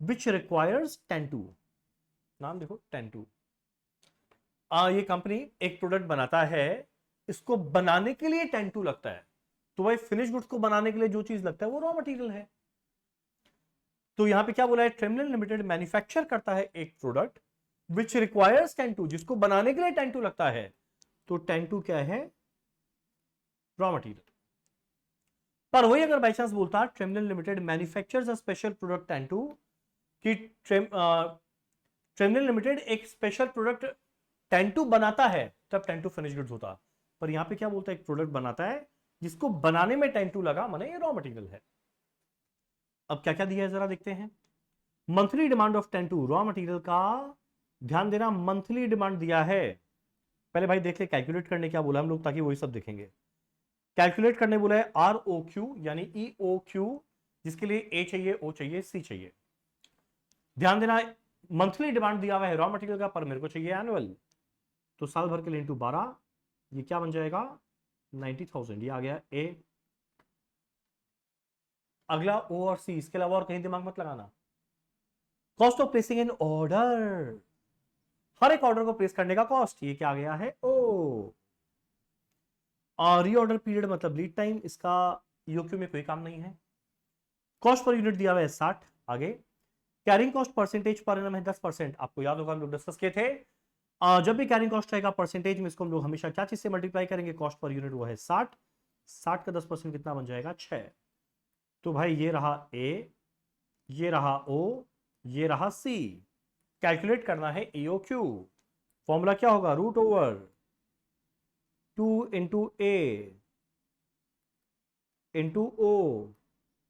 विच रिक्वायर्स टेंटू। नाम देखो टेंटू। ये कंपनी एक प्रोडक्ट बनाता है, इसको बनाने के लिए टेंटू लगता है। तो भाई फिनिश गुड्स को बनाने के लिए जो चीज लगता है वो रॉ मटेरियल है। तो यहां पे क्या बोला है, ट्रेमलिन लिमिटेड मैन्युफैक्चर करता है एक प्रोडक्ट विच रिक्वायर्स टेंटू, जिसको बनाने के लिए टेंटू लगता है। तो टेंटू क्या है, रॉ मटेरियल। पर वही अगर बाई चांस बोलता Tremlin limited manufactures a special product Tentu, कि ट्रेमलिन लिमिटेड एक स्पेशल प्रोडक्ट टेंटू बनाता है, तब टेंटू फिनिश गुड्स होता। पर यहां पे क्या बोलता है, एक प्रोडक्ट बनाता है जिसको बनाने में टेंटू लगा, माने ये रॉ मटेरियल है। अब क्या क्या दिया है जरा देखते हैं। Monthly demand of Tentu, raw material का ध्यान देना, मंथली डिमांड दिया है। पहले भाई देख ले कैलकुलेट करने क्या बोला हम लोग, ताकि वही सब देखेंगे। कैलकुलेट करने बोला है आर ओ क्यू यानी ई ओ क्यू, जिसके लिए ए चाहिए, ओ चाहिए, सी चाहिए। ध्यान देना मंथली डिमांड दिया हुआ है रॉ मटेरियल का, पर मेरे को चाहिए एनुअल। तो साल भर के लिए इंटू 12, ये क्या बन जाएगा 90,000, ये आ गया ए। अगला ओ और सी, इसके अलावा और कहीं दिमाग मत लगाना। Cost of placing an order, हर एक ऑर्डर को प्लेस करने का कॉस्ट, ये क्या आ गया है ओ। और रीऑर्डर पीरियड मतलब लीड टाइम, इसका ईओक्यू में कोई काम नहीं है। कॉस्ट पर यूनिट दिया हुआ है 60। आगे carrying cost percentage per annum है 10%, आपको याद होगा हम लोग डिस्कस किए थे। जब भी कैरिंग कॉस्ट रहेगा परसेंटेज में, इसको हम लोग हमेशा क्या चीज से मल्टीप्लाई करेंगे, कॉस्ट पर यूनिट वो है 60। 60 का 10% कितना बन जाएगा 6। तो भाई ये रहा ए, ये रहा ओ, ये रहा सी। कैलकुलेट करना है ईओ क्यू, फॉर्मूला क्या होगा, root over 2 into A into O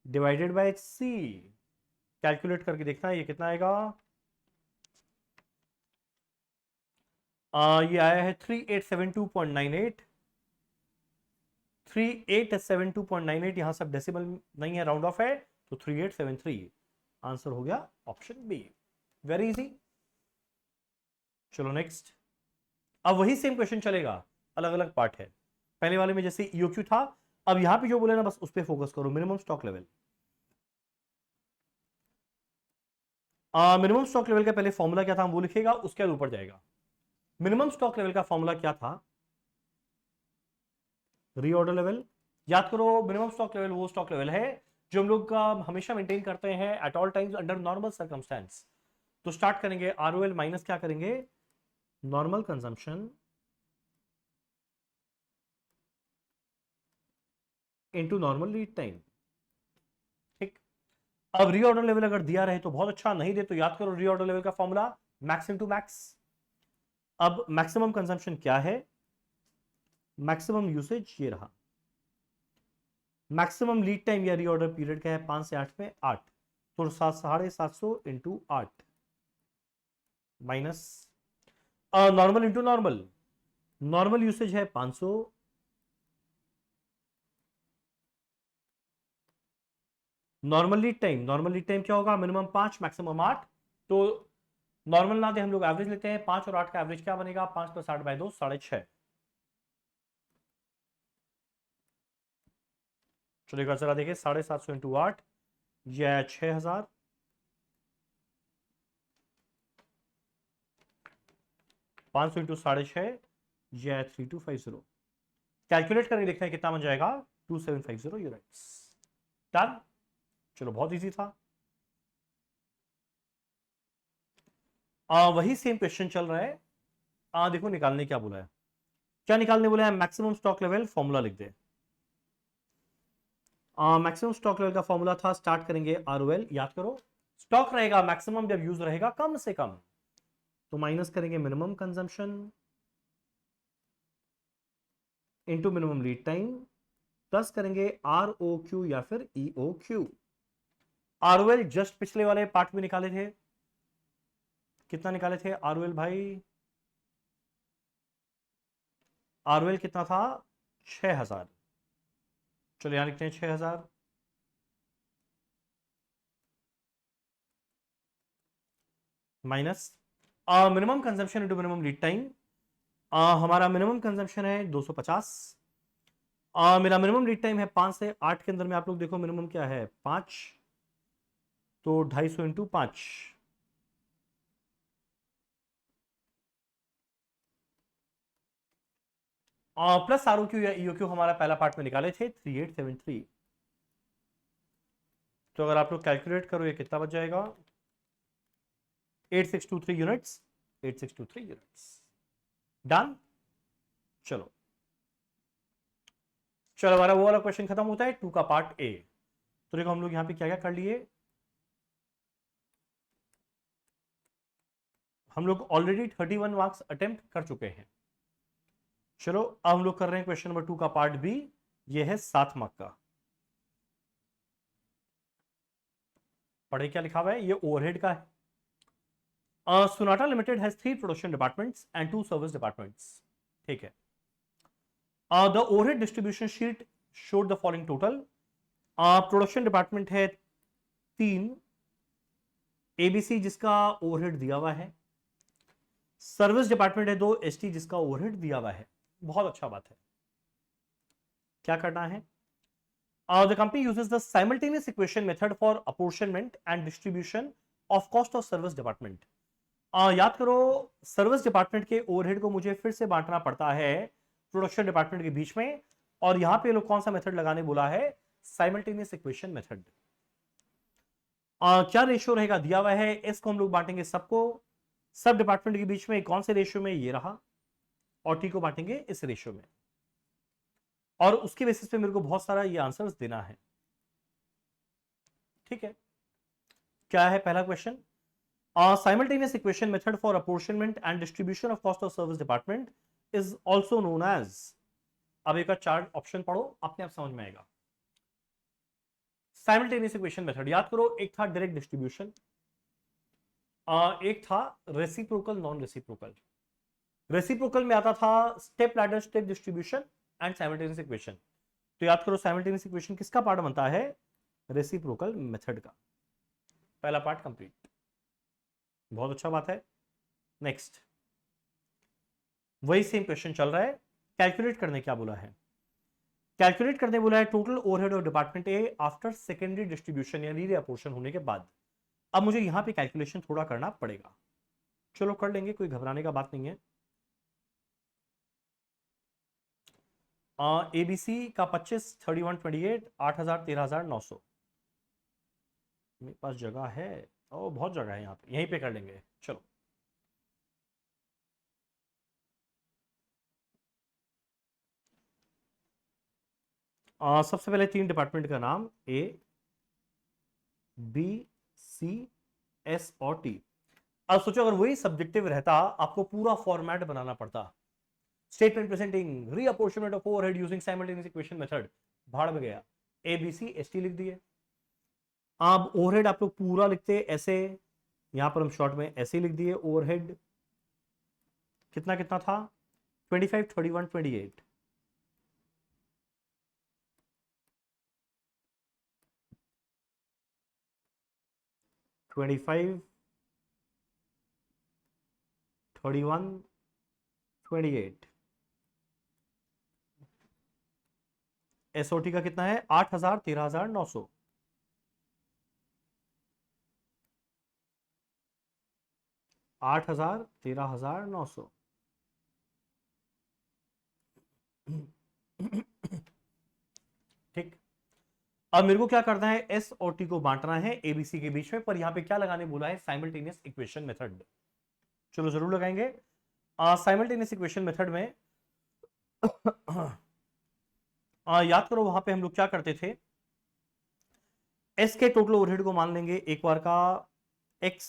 divided by C. Calculate करके देखना है ये कितना आएगा। ये आया है 3872.98, 3872.98, यहां सब डेसिमल नहीं है, राउंड ऑफ है, तो 3873 आंसर हो गया ऑप्शन बी। Very easy. चलो नेक्स्ट। अब वही सेम क्वेश्चन चलेगा, अलग अलग पार्ट है। पहले वाले में जैसे ईओक्यू था, अब यहां पे जो बोले ना बस उस पर फोकस करो। Minimum stock level. Minimum stock level का पहले फॉर्मूला क्या था वो लिखेगा, उसके बाद ऊपर जाएगा। मिनिमम स्टॉक लेवल का फॉर्मूला क्या था? Reorder level. याद करो, मिनिमम स्टॉक लेवल वो स्टॉक लेवल है जो हम लोग का हमेशा मेंटेन करते हैं at all times under normal circumstance. तो स्टार्ट करेंगे आरओएल माइनस क्या करेंगे, normal consumption into normal lead time. ठीक। अब रीऑर्डर लेवल अगर दिया रहे तो बहुत अच्छा, नहीं दे तो याद करो रीऑर्डर लेवल का फॉर्मूला मैक्स इनटू मैक्स। अब मैक्सिमम कंजम्पशन क्या है, मैक्सिमम यूसेज ये रहा। मैक्सिमम लीड टाइम या रीऑर्डर पीरियड क्या है, 5 से 8 में 8, तो 750 into 8 minus normal into normal. Normal usage है 500, normal lead time, normal lead time क्या होगा, मिनिमम 5 मैक्सिमम 8, तो नॉर्मल ना दे हम लोग एवरेज लेते हैं, 5 और 8 का एवरेज क्या बनेगा, 5 + 8/2 6.5। चलिएगा जरा देखिए, 750 इंटू 8 यह 6000, 500 इंटू 6.5 यह 3250। कैलकुलेट करके देखते हैं कितना बन जाएगा, 2750 यूनिट्स। डन। चलो बहुत इजी था। वही सेम क्वेश्चन चल रहा है। देखो निकालने क्या बोला है, क्या निकालने बोला है, मैक्सिमम स्टॉक लेवल फॉर्मूला लिख दे। मैक्सिमम स्टॉक लेवल का फॉर्मूला था, स्टार्ट करेंगे आरओएल। याद करो स्टॉक रहेगा मैक्सिमम जब यूज रहेगा कम से कम, तो माइनस करेंगे minimum consumption into minimum lead time, plus करेंगे आरओक्यू या फिर ईओक्यू। आरओएल जस्ट पिछले वाले पार्ट में निकाले थे, कितना निकाले थे आरओएल भाई, आरओएल कितना था, 6000। चलो यहां लिखते हैं 6000 minus minimum consumption into minimum lead time. हमारा मिनिमम कंजम्पशन है 250, मेरा मिनिमम लीड टाइम है 5 से 8 के अंदर में। आप लोग देखो मिनिमम क्या है 5, तो 250 इंटू 5, प्लस आरओक्यू या ईओक्यू हमारा पहला पार्ट में निकाले थे 3873। तो अगर आप लोग कैलकुलेट करो ये कितना बच जाएगा, 8623 यूनिट्स, 8623 यूनिट्स। डन। चलो चलो हमारा वो वाला क्वेश्चन खत्म होता है, 2 का पार्ट ए। तो देखो हम लोग यहां पे क्या क्या कर लिए, हम लोग ऑलरेडी 31 मार्क्स अटेम्प्ट कर चुके हैं। चलो अब हम लोग कर रहे हैं क्वेश्चन नंबर 2 का पार्ट बी, ये है 7 मार्क का। पढ़े क्या लिखा हुआ है, ये ओवरहेड का है। Sonata limited has 3 production departments and 2 service departments. ठीक है। The overhead distribution sheet showed the following total. Production department है 3, एबीसी जिसका ओवरहेड दिया हुआ है, सर्विस डिपार्टमेंट है 2, एसटी जिसका ओवरहेड दिया हुआ है। बहुत अच्छा बात है। क्या करना है, the company uses the simultaneous equation method for apportionment and distribution of cost of service department। याद करो सर्विस डिपार्टमेंट के ओवरहेड को मुझे फिर से बांटना पड़ता है प्रोडक्शन डिपार्टमेंट के बीच में, और यहां पे लोग कौन सा मेथड लगाने बोला है, साइमल्टेनियस इक्वेशन मेथड। क्या रेशियो रहेगा दिया हुआ है, इसको हम लोग बांटेंगे सबको, सब डिपार्टमेंट के बीच में कौन से रेशियो में, ये रहा, और टी को बांटेंगे इस रेशियो में, और उसके बेसिस पे मेरे को बहुत सारा ये आंसर्स देना है। ठीक है। क्या है पहला question, simultaneous equation method for apportionment and distribution of cost of service department is also known as। अब एक चार ऑप्शन पढ़ो, अपने आप समझ में आएगा। साइमल्टेनियस इक्वेशन मेथड याद करो, एक था डायरेक्ट डिस्ट्रीब्यूशन, एक था रेसिप्रोकल नॉन रेसिप्रोकल। रेसिप्रोकल में आता था step ladder step distribution and simultaneous equation. तो याद करो साइमल्टेनियस इक्वेशन किसका पार्ट बनता है, रेसिप्रोकल मेथड का। पहला पार्ट कंप्लीट, बहुत अच्छा बात है। नेक्स्ट वही सेम क्वेश्चन चल रहा है, कैलकुलेट करने क्या बोला है, कैलकुलेट करने बोला है total overhead of department A after secondary distribution यानी रीअपोर्शन होने के बाद। अब मुझे यहां पे कैलकुलेशन थोड़ा करना पड़ेगा, चलो कर लेंगे, कोई घबराने का बात नहीं है। एबीसी का 25, 31, 28, 8,000, 13,900। मेरे पास जगह है, ओ बहुत जगह है यहाँ पे, यहीं पे कर लेंगे चलो। सबसे पहले 3 डिपार्टमेंट का नाम, ए बी सी एस और टी। अब सोचो अगर वही सब्जेक्टिव रहता, आपको पूरा फॉर्मेट बनाना पड़ता, statement presenting reapportionment of overhead using simultaneous equation method, भाड़ में गया। A B C S T लिख दिए। अब ओवरहेड आप लोग पूरा लिखते ऐसे, यहां पर हम शॉर्ट में ऐसे लिख दिए, ओवरहेड कितना कितना था, 25, 31, 28। Twenty five 31 28। एसओटी का कितना है, 8,000, 13,900। 8,000, 13,900। ठीक। अब मेरे को क्या करना है, एस और टी को बांटना है एबीसी के बीच में, पर यहां पे क्या लगाने बोला है, साइमल्टेनियस इक्वेशन मेथड। चलो जरूर लगाएंगे। साइमल्टेनियस इक्वेशन मेथड में याद करो वहां पे हम लोग क्या करते थे, एस के टोटल ओवरहेड को मान लेंगे एक बार का एक्स,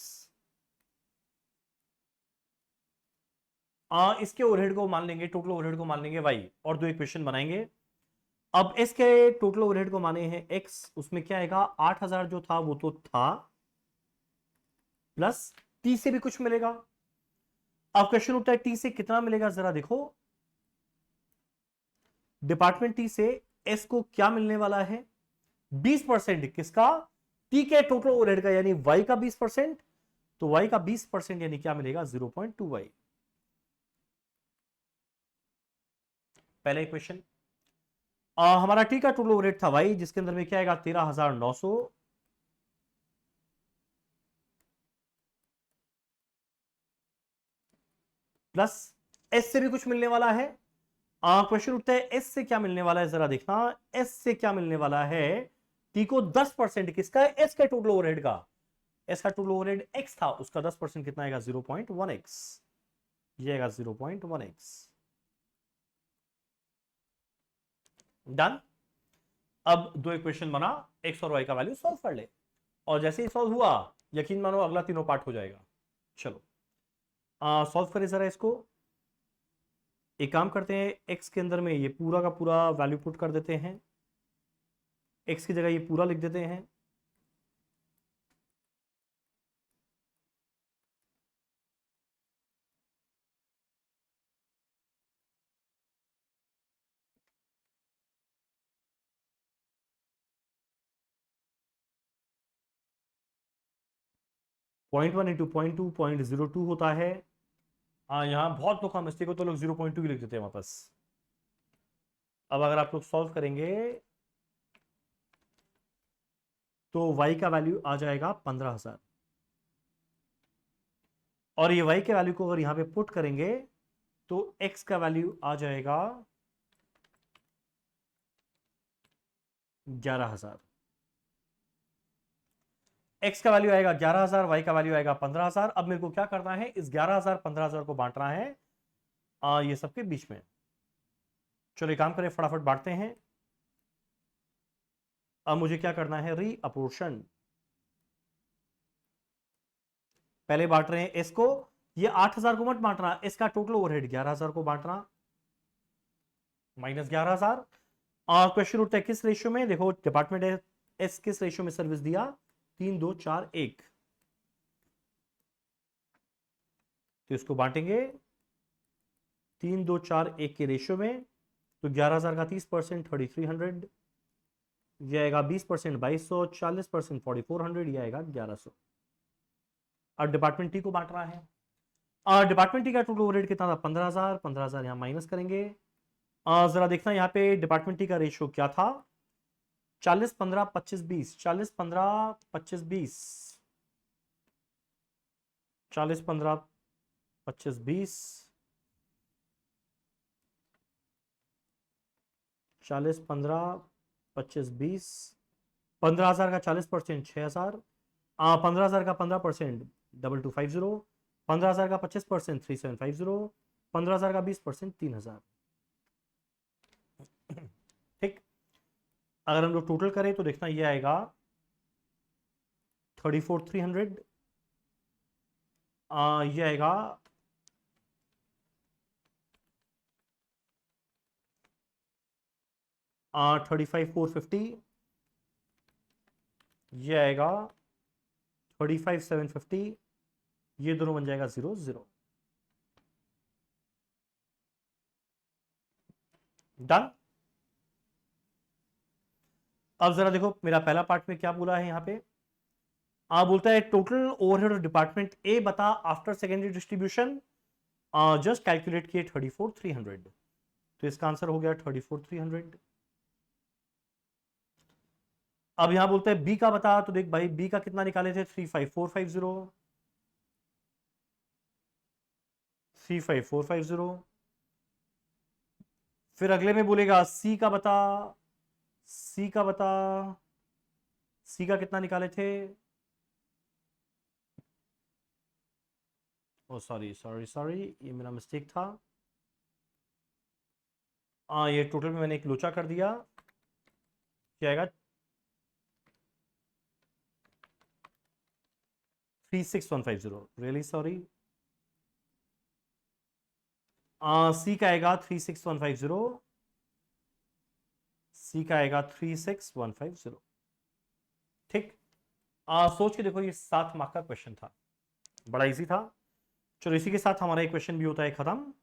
इसके ओवरहेड को मान लेंगे, टोटल ओवरहेड को मान लेंगे वाई, और दो इक्वेशन बनाएंगे। अब एस के टोटल ओवरहेड को माने हैं एक्स, उसमें क्या आएगा, 8,000 जो था वो तो था, प्लस टी से भी कुछ मिलेगा। अब क्वेश्चन उठता है टी से कितना मिलेगा, जरा देखो, डिपार्टमेंट टी से एस को क्या मिलने वाला है, 20%। किसका, टी के टोटल ओवरहेड का, यानी वाई का 20%। तो वाई का 20% यानी क्या मिलेगा, 0.2 वाई। पहला इक्वेशन। हमारा टी का टोटल ओवरहेड था वाई, जिसके अंदर में क्या आएगा, 13,900 प्लस एस से भी कुछ मिलने वाला है। क्वेश्चन उठता है एस से क्या मिलने वाला है, जरा देखना, एस से क्या मिलने वाला है, टी को 10%, किसका, एस का टोटल ओवरहेड का, एस का टोटल ओवरहेड एक्स था, उसका 10% कितना आएगा, 0.1x। ये आएगा 0.1x। डन। अब दो इक्वेशन बना, एक्स और वाई का वैल्यू सॉल्व कर ले, और जैसे ही सॉल्व हुआ, यकीन मानो अगला तीनों पार्ट हो जाएगा। चलो सॉल्व करें जरा इसको। एक काम करते हैं, एक्स के अंदर में ये पूरा का पूरा वैल्यू पुट कर देते हैं, एक्स की जगह ये पूरा लिख देते हैं। पॉइंट 1 इंटू 0.2 0.02 होता है। यहाँ बहुत लोग का मिस्टेक हो तो लोग 0.2 ही लिख देते हैं वापस। अब अगर आप लोग सॉल्व करेंगे तो y का वैल्यू आ जाएगा 15,000, और ये y के वैल्यू को अगर यहां पे पुट करेंगे तो x का वैल्यू आ जाएगा 11,000। x का वैल्यू आएगा 11,000, y का वैल्यू आएगा 15,000। अब मेरे को क्या करना है, इस 11,000 15,000 को बांटना है ये सबके बीच में। चलो काम करें, फटाफट बांटते हैं। अब मुझे क्या करना है, रीअपोर्शन। पहले बांट रहे हैं एस को, ये 8,000 को मत बांटना, इसका टोटल ओवरहेड 11,000 को बांटना, -11,000। और क्वेश्चन उठता है किस रेशियो में, देखो डिपार्टमेंट एस किस रेशियो में सर्विस दिया, 3, 2, 4, 1। तो इसको बांटेंगे 3, 2, 4, 1 के रेशियो में। तो 11,000 का 30% 3300, ये आएगा 20% 2200, 40% 4400, ये आएगा 1100। और डिपार्टमेंट टी को बांट रहा है। डिपार्टमेंट टी का टोटल ओवरहेड कितना था? 15,000। 15,000 यहाँ माइनस करेंगे। जरा देखना यहाँ पे डिपार्टमेंट टी का रेशियो क्या था? 40 15 25 20, 40 15 25 20, 40 15 25 20, 40 15 25 20, 15,000 का 40% 6,000, 15,000 का 15% 2250, 15,000 का 25% 3750, 15,000 का 20% 3,000। ठीक, अगर हम लोग टोटल करें तो देखना ये आएगा 34,300, ये आएगा 35,450, ये आएगा 35,750, ये दोनों बन जाएगा 0 0। डन। अब जरा देखो मेरा पहला पार्ट में क्या बोला है यहाँ पे। बोलता है total overhead of department A बता after secondary distribution just calculate किए 34,300, तो इसका आंसर हो गया 34,300। अब यहां बोलते हैं बी का बता, तो देख भाई बी का कितना निकाले थे? 35450, 35450। फिर अगले में बोलेगा सी का बता, सी का बता, सी का कितना निकाले थे? ओ सॉरी सॉरी सॉरी, ये मेरा मिस्टेक था। ये टोटल में मैंने एक लोचा कर दिया, क्या आएगा? 36,150, रियली सॉरी। सी का आएगा 36,150, सी का आएगा 36,150। ठीक, सोच के देखो, ये 7 मार्क का क्वेश्चन था, बड़ा इजी था। चलो इसी के साथ हमारा एक क्वेश्चन भी होता है खत्म।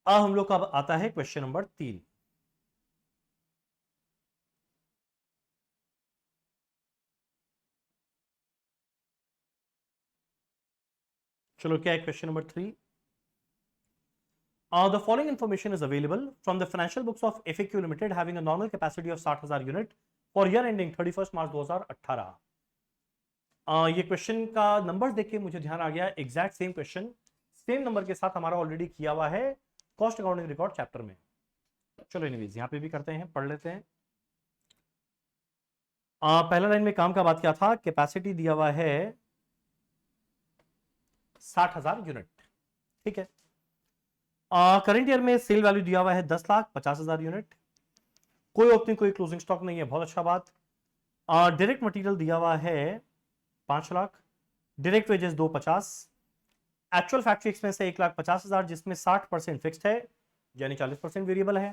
अब हम लोग का आता है क्वेश्चन नंबर 3। चलो क्या है question number 3? The following information is available from the financial books of FAQ Limited having a normal capacity of 60,000 unit for year ending 31st मार्च 2018। ये क्वेश्चन का नंबर देख के मुझे ध्यान आ गया, exact same question same number के साथ हमारा ऑलरेडी किया हुआ है कॉस्ट अकाउंटिंग रिकॉर्ड चैप्टर में। चलो एनीवेज यहां पे भी करते हैं, पढ़ लेते हैं। पहला लाइन में काम का बात क्या था? कैपेसिटी दिया हुआ है 60,000 यूनिट, ठीक है। करंट ईयर में सेल वैल्यू दिया हुआ है 10,50,000 यूनिट, कोई ओपनिंग कोई क्लोजिंग स्टॉक नहीं है, बहुत अच्छा बात। डायरेक्ट मटेरियल दिया हुआ है 5 lakh, direct wages 250, actual factory expense है 1,50,000 जिसमें 60% फिक्स्ड है यानी 40% वेरिएबल है।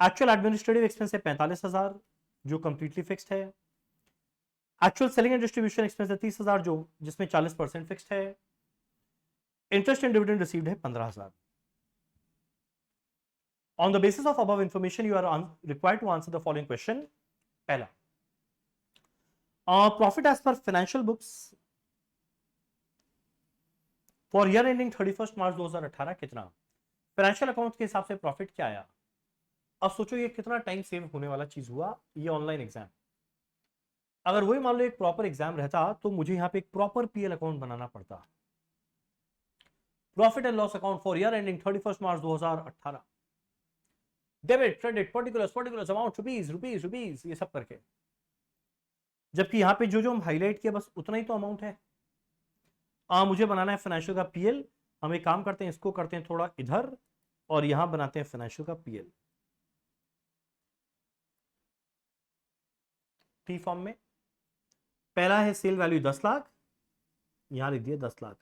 एक्चुअल एडमिनिस्ट्रेटिव एक्सपेंस है 45,000 जो कंप्लीटली फिक्स्ड है। Actual selling and distribution expense है 30,000 जो जिसमें 40% फिक्स्ड है। इंटरेस्ट एंड डिविडेंड रिसीव्ड है 15,000। On the basis of above information, you are required to answer the following question. पहला, profit as per financial books for year ending 31st मार्च 2018 कितना? Financial account के हिसाब से प्रॉफिट क्या आया? अब सोचो ये कितना टाइम सेव होने वाला चीज हुआ, ये ऑनलाइन एग्जाम। अगर वही मान लो एक प्रॉपर एग्जाम रहता तो मुझे यहां पे एक प्रॉपर पीएल अकाउंट बनाना पड़ता। Profit and loss account for year ending 31st March 2018, debit credit particulars amount rupees rupees rupees ये सब करके, जबकि यहां पे जो जो हम हाईलाइट किया बस उतना ही तो अमाउंट है। मुझे बनाना है फाइनेंशियल का पीएल। हम एक काम करते हैं, इसको करते हैं थोड़ा इधर और यहां बनाते हैं फाइनेंशियल का पीएल टी फॉर्म में। पहला है सेल वैल्यू 10 लाख, यहां लिख दिया 10 लाख।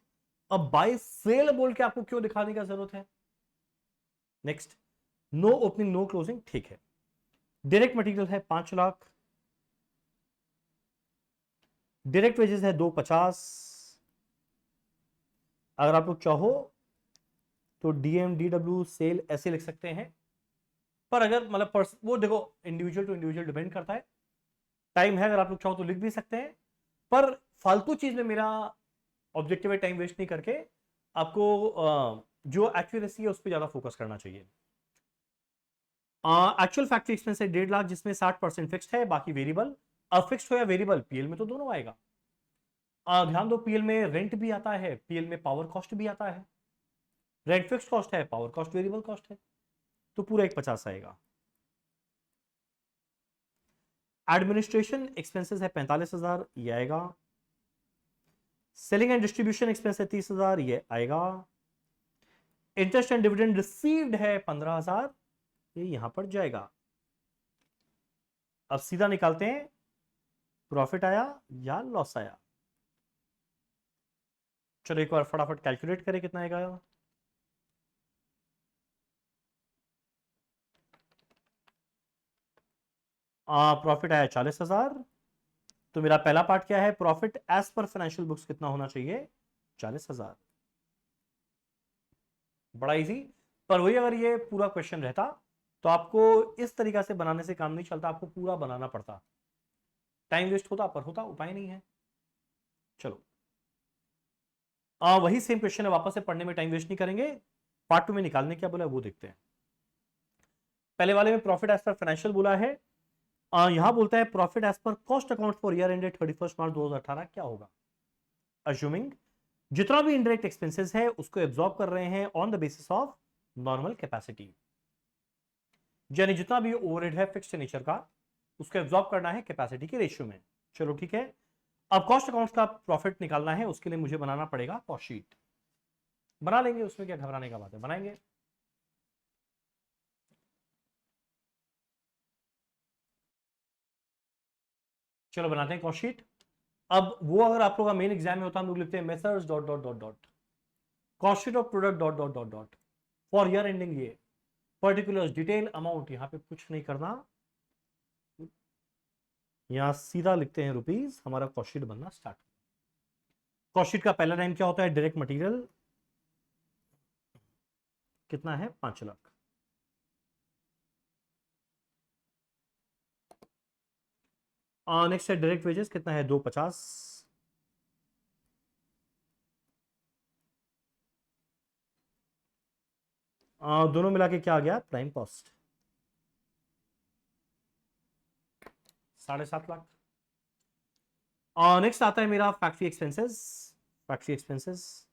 अब बाय सेल बोल के आपको क्यों दिखाने का जरूरत है? Next, no opening no closing, ठीक है। डायरेक्ट मटेरियल है 5 लाख, डायरेक्ट वेजेस है 250। अगर आप लोग चाहो तो DMDW सेल ऐसे लिख सकते हैं। पर अगर मतलब वो देखो इंडिविजुअल टू इंडिविजुअल डिपेंड करता है। टाइम है, अगर आप लोग चाहो तो लिख भी सकते हैं, पर फालतू चीज में मेरा ऑब्जेक्टिव है टाइम वेस्ट नहीं करके आपको जो एक्यूरेसी है उस पर ज्यादा फोकस करना चाहिए। एक्चुअल फैक्ट्री एक्सपेंस है 1.5 लाख, जिसमें 60% फिक्स्ड है, बाकी वेरिएबल। अब फिक्स्ड हो या वेरिएबल, पीएल में तो दोनों आएगा। ध्यान दो, पीएल में रेंट भी आता है, पीएल में पावर कॉस्ट भी आता है। रेंट फिक्स्ड कॉस्ट है, पावर कॉस्ट वेरिएबल कॉस्ट है, तो पूरा एक 50 आएगा। एडमिनिस्ट्रेशन एक्सपेंसेस है 45,000, ये आएगा। सेलिंग एंड डिस्ट्रीब्यूशन एक्सपेंस है 30,000, ये आएगा। इंटरेस्ट एंड डिविडेंड रिसीव्ड है 15,000, ये यहां पर जाएगा। अब सीधा निकालते हैं, प्रॉफिट आया या लॉस आया। चलो एक बार फटाफट कैलकुलेट करें कितना आएगा। प्रॉफिट आया 40,000। तो मेरा पहला पार्ट क्या है, profit as per financial books कितना होना चाहिए, 40,000। बड़ा इजी। पर वही अगर ये पूरा क्वेश्चन रहता तो आपको इस तरीका से बनाने से काम नहीं चलता, आपको पूरा बनाना पड़ता, टाइम वेस्ट होता, पर होता उपाय नहीं है। चलो वही सेम क्वेश्चन है, वापस से पढ़ने में टाइम वेस्ट नहीं करेंगे, पार्ट 2 में निकालने क्या बोला वो देखते हैं। पहले वाले में प्रॉफिट एज पर फाइनेंशियल बोला है, यहां बोलता है profit as per cost account for year ended 31 March 2018 क्या होगा। अज्यूमिंग जितना भी इनडायरेक्ट एक्सपेंसेस है उसको एब्जॉर्ब कर रहे हैं on the basis of normal capacity, यानी जितना भी ओवरहेड है फिक्स्ड नेचर का उसको एब्जॉर्ब करना है कैपेसिटी के रेशियो में। चलो ठीक है। अब कॉस्ट अकाउंट का प्रॉफिट निकालना है, उसके लिए मुझे बनाना पड़ेगा कॉस्ट शीट। बना लेंगे, उसमें क्या घबराने का बात है, बनाएंगे। चलो बनाते हैं कॉस्ट शीट। अब वो अगर आप लोग का मेन एग्जाम में होता हम लोग लिखते हैं methods dot dot dot dot cost sheet of product dot dot dot dot for year ending, ये पर्टिकुलर डिटेल अमाउंट, यहां पे कुछ नहीं करना, यहां सीधा लिखते हैं रुपीज, हमारा कॉस्ट शीट बनना स्टार्ट। कॉस्ट शीट का पहला टाइम क्या होता है, डायरेक्ट मटेरियल कितना है, 5 लाख। नेक्स्ट है डायरेक्ट वेजेस कितना है, 250। दोनों मिला के क्या आ गया, प्राइम कॉस्ट 7.5 लाख। नेक्स्ट आता है मेरा फैक्ट्री एक्सपेंसेस। फैक्ट्री एक्सपेंसेस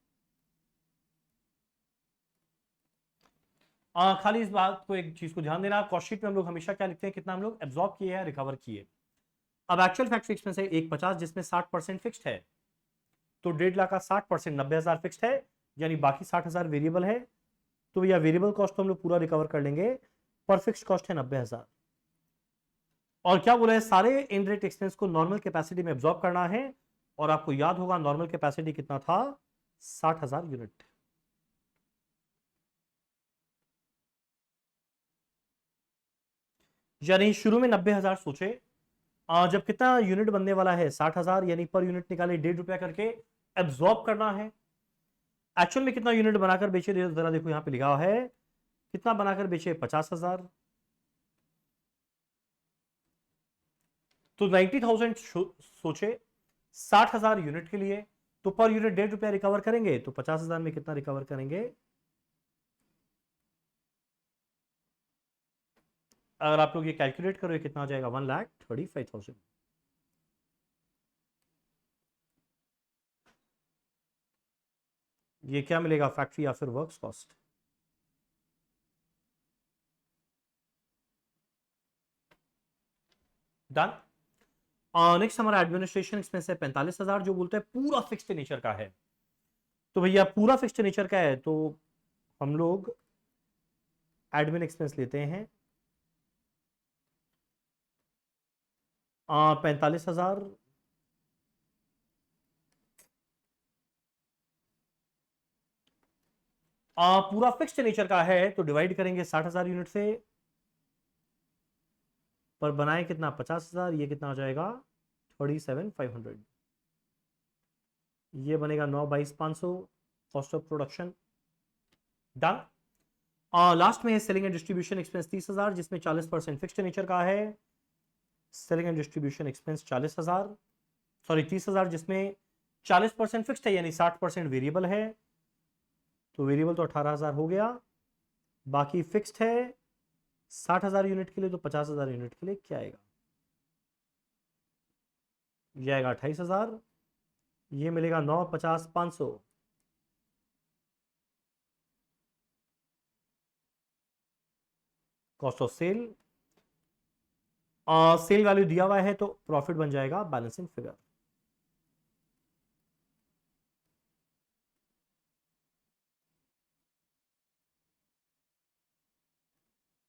खाली इस बात को, एक चीज को ध्यान देना, कॉस्ट शीट में हम लोग हमेशा क्या लिखते हैं, कितना हम लोग एब्जॉर्ब किए हैं, रिकवर किए। अब एक्चुअल फैक्ट्री एक्सपेंस है 150, जिसमें 60% फिक्स्ड है, तो 1.5 लाख का 60% 90,000 फिक्स्ड है, यानी बाकी 60,000 वेरिएबल है। तो भैया वेरिएबल कॉस्ट तो हम लोग पूरा रिकवर कर लेंगे, पर फिक्स्ड कॉस्ट है 90,000। और क्या बोला है, सारे इनडायरेक्ट एक्सपेंस को नॉर्मल कैपेसिटी में एब्जॉर्ब करना है, और आपको याद होगा नॉर्मल कैपेसिटी कितना था, 60,000 यूनिट। यानी शुरू में 90,000 सोचे, जब कितना यूनिट बनने वाला है 60,000, यानी पर यूनिट निकाले 1.5 रुपया करके एब्जॉर्ब करना है। एक्चुअल में कितना यूनिट बनाकर बेचे, जरा देखो यहां पे लिखा है, कितना बनाकर बेचे, 50,000। तो 90,000 सोचे 60,000 यूनिट के लिए, तो पर यूनिट 1.5 रुपया रिकवर करेंगे, तो 50,000 में कितना रिकवर करेंगे, अगर आप लोग ये कैलकुलेट करोगे कितना आ जाएगा, 1,35,000। ये क्या मिलेगा, फैक्ट्री या फिर वर्क्स कॉस्ट। डन। नेक्स्ट हमारा एडमिनिस्ट्रेशन एक्सपेंस है 45,000, जो बोलते हैं पूरा फिक्स्ड नेचर का है। तो भैया पूरा फिक्स्ड नेचर का है, तो हम लोग एडमिन एक्सपेंस लेते हैं 45,000। पूरा फिक्स्ड नेचर का है, तो डिवाइड करेंगे 60,000 यूनिट से, पर बनाए कितना, 50,000, ये कितना आ जाएगा, 37,500। ये बनेगा 9/22,500 cost of production done. Last में है सेलिंग एंड डिस्ट्रीब्यूशन एक्सपेंस 30,000, जिसमें 40% फिक्स्ड नेचर का है। Selling and distribution expense 40,000, sorry 30,000, जिसमें 40% फिक्स्ड है यानी 60% वेरिएबल है। तो वेरिएबल तो 18,000 हो गया, बाकी फिक्स्ड है 60,000 यूनिट के लिए, तो 50,000 यूनिट के लिए क्या आएगा? ये आएगा 28,000, ये मिलेगा 9, 50, 500। Cost of sale, sale value दिया हुआ है तो प्रॉफिट बन जाएगा बैलेंसिंग फिगर।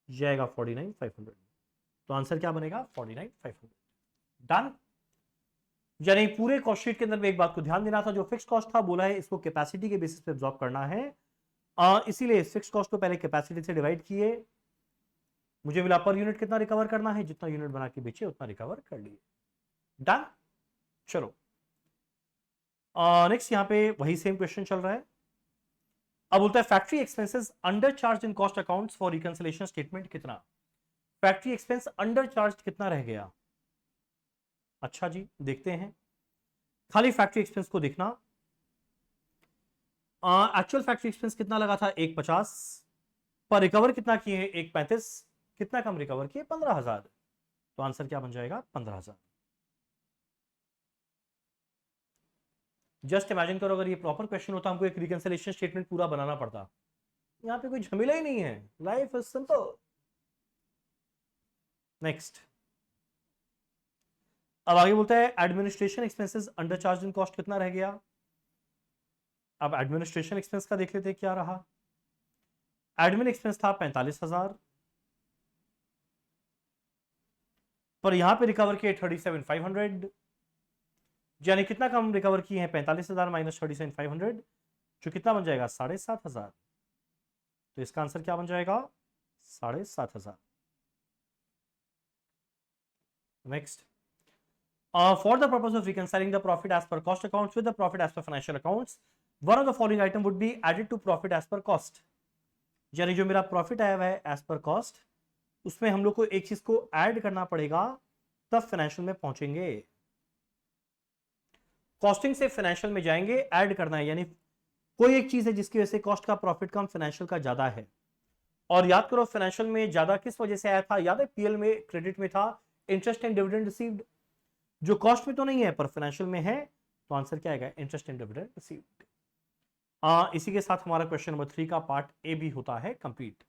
ये आएगा 49,500। तो आंसर क्या बनेगा? 49,500। डन। यानी पूरे कॉस्ट शीट के अंदर में एक बात को ध्यान देना था, जो फिक्स कॉस्ट था बोला है इसको कैपेसिटी के बेसिस पे एब्जॉर्ब करना है। इसीलिए फिक्स कॉस्ट को पहले कैपेसिटी से डिवाइड किए, मुझे मिला पर यूनिट कितना रिकवर करना है, जितना यूनिट बना के बेचे उतना रिकवर कर लिए। डन। चलो नेक्स्ट यहां पे वही सेम क्वेश्चन चल रहा है। अब बोलता है factory expenses under charge in cost accounts for reconciliation statement कितना? फैक्ट्री एक्सपेंस अंडर चार्ज कितना रह गया? अच्छा जी, देखते हैं। खाली फैक्ट्री एक्सपेंस को देखना। एक्चुअल फैक्ट्री एक्सपेंस कितना लगा था? 150, पर रिकवर कितना किए हैं? 135। कितना कम रिकवर किए? 15,000। तो आंसर क्या बन जाएगा? 15,000। जस्ट इमेजिन करो अगर ये प्रॉपर क्वेश्चन होता, हमको एक रिकंसिलिएशन स्टेटमेंट पूरा बनाना पड़ता। यहां पे कोई झमेला ही नहीं है, लाइफ इज सिंपल। नेक्स्ट, अब आगे बोलता है administration expenses under charge in cost कितना रह गया? अब एडमिनिस्ट्रेशन एक्सपेंस का देख लेते हैं क्या रहा। एडमिन एक्सपेंस था 45,000, पर यहां पे रिकवर किए 37,500, यानी कितना कम रिकवर किए हैं? 45,000 माइनस 37,500, जो कितना बन जाएगा? 7,500। तो इसका आंसर क्या बन जाएगा? 7,500। Next, for the purpose of reconciling the profit as per cost accounts with the profit as per financial accounts, one of the following item would be added to profit as per cost। यानी जो मेरा profit आया हुआ है as per cost, उसमें हम लोग को एक चीज को ऐड करना पड़ेगा, तब फाइनेंशियल में पहुंचेंगे। कॉस्टिंग से फाइनेंशियल में जाएंगे, ऐड करना है, यानी कोई एक चीज है जिसकी वजह से कॉस्ट का प्रॉफिट कम, फाइनेंशियल का ज्यादा है। और याद करो फाइनेंशियल में ज्यादा किस वजह से आया था? याद है पीएल में क्रेडिट में था इंटरेस्ट एंड डिविडेंड रिसीव्ड, जो कॉस्ट में तो नहीं है पर फाइनेंशियल में है। तो आंसर क्या आएगा? Interest and dividend received. इसी के साथ हमारा क्वेश्चन नंबर 3 का पार्ट ए भी होता है कंप्लीट।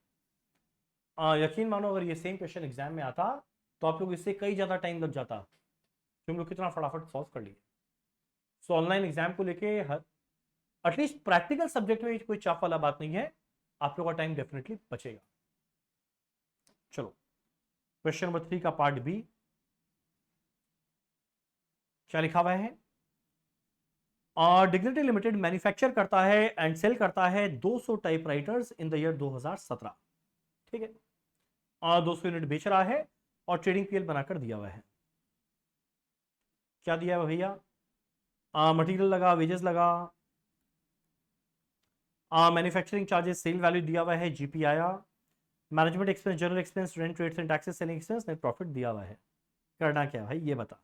यकीन मानो अगर ये सेम क्वेश्चन एग्जाम में आता तो आप लोग इससे कई ज्यादा टाइम लग जाता, तो हम लोग कितना फटाफट सॉल्व कर लिए। सो ऑनलाइन एग्जाम को लेके एटलीस्ट प्रैक्टिकल सब्जेक्ट में कोई चाप वाला बात नहीं है, आप लोग का टाइम डेफिनेटली बचेगा। चलो क्वेश्चन नंबर 3 का पार्ट बी क्या लिखा हुआ है? डिग्निटी लिमिटेड मैन्युफैक्चर करता है एंड सेल करता है 200 टाइपराइटर्स इन द ईयर 2017। ठीक है, 200 यूनिट बेच रहा है और ट्रेडिंग पीएल बनाकर दिया हुआ है। क्या दिया हुआ भैया? मटेरियल लगा, वेजेस लगा, मैन्युफैक्चरिंग चार्जेस, सेल वैल्यू दिया हुआ है, जीपी आया, management expense, general expense, rent, rates and taxes, selling expense, net profit दिया हुआ है। करना क्या भाई ये बता।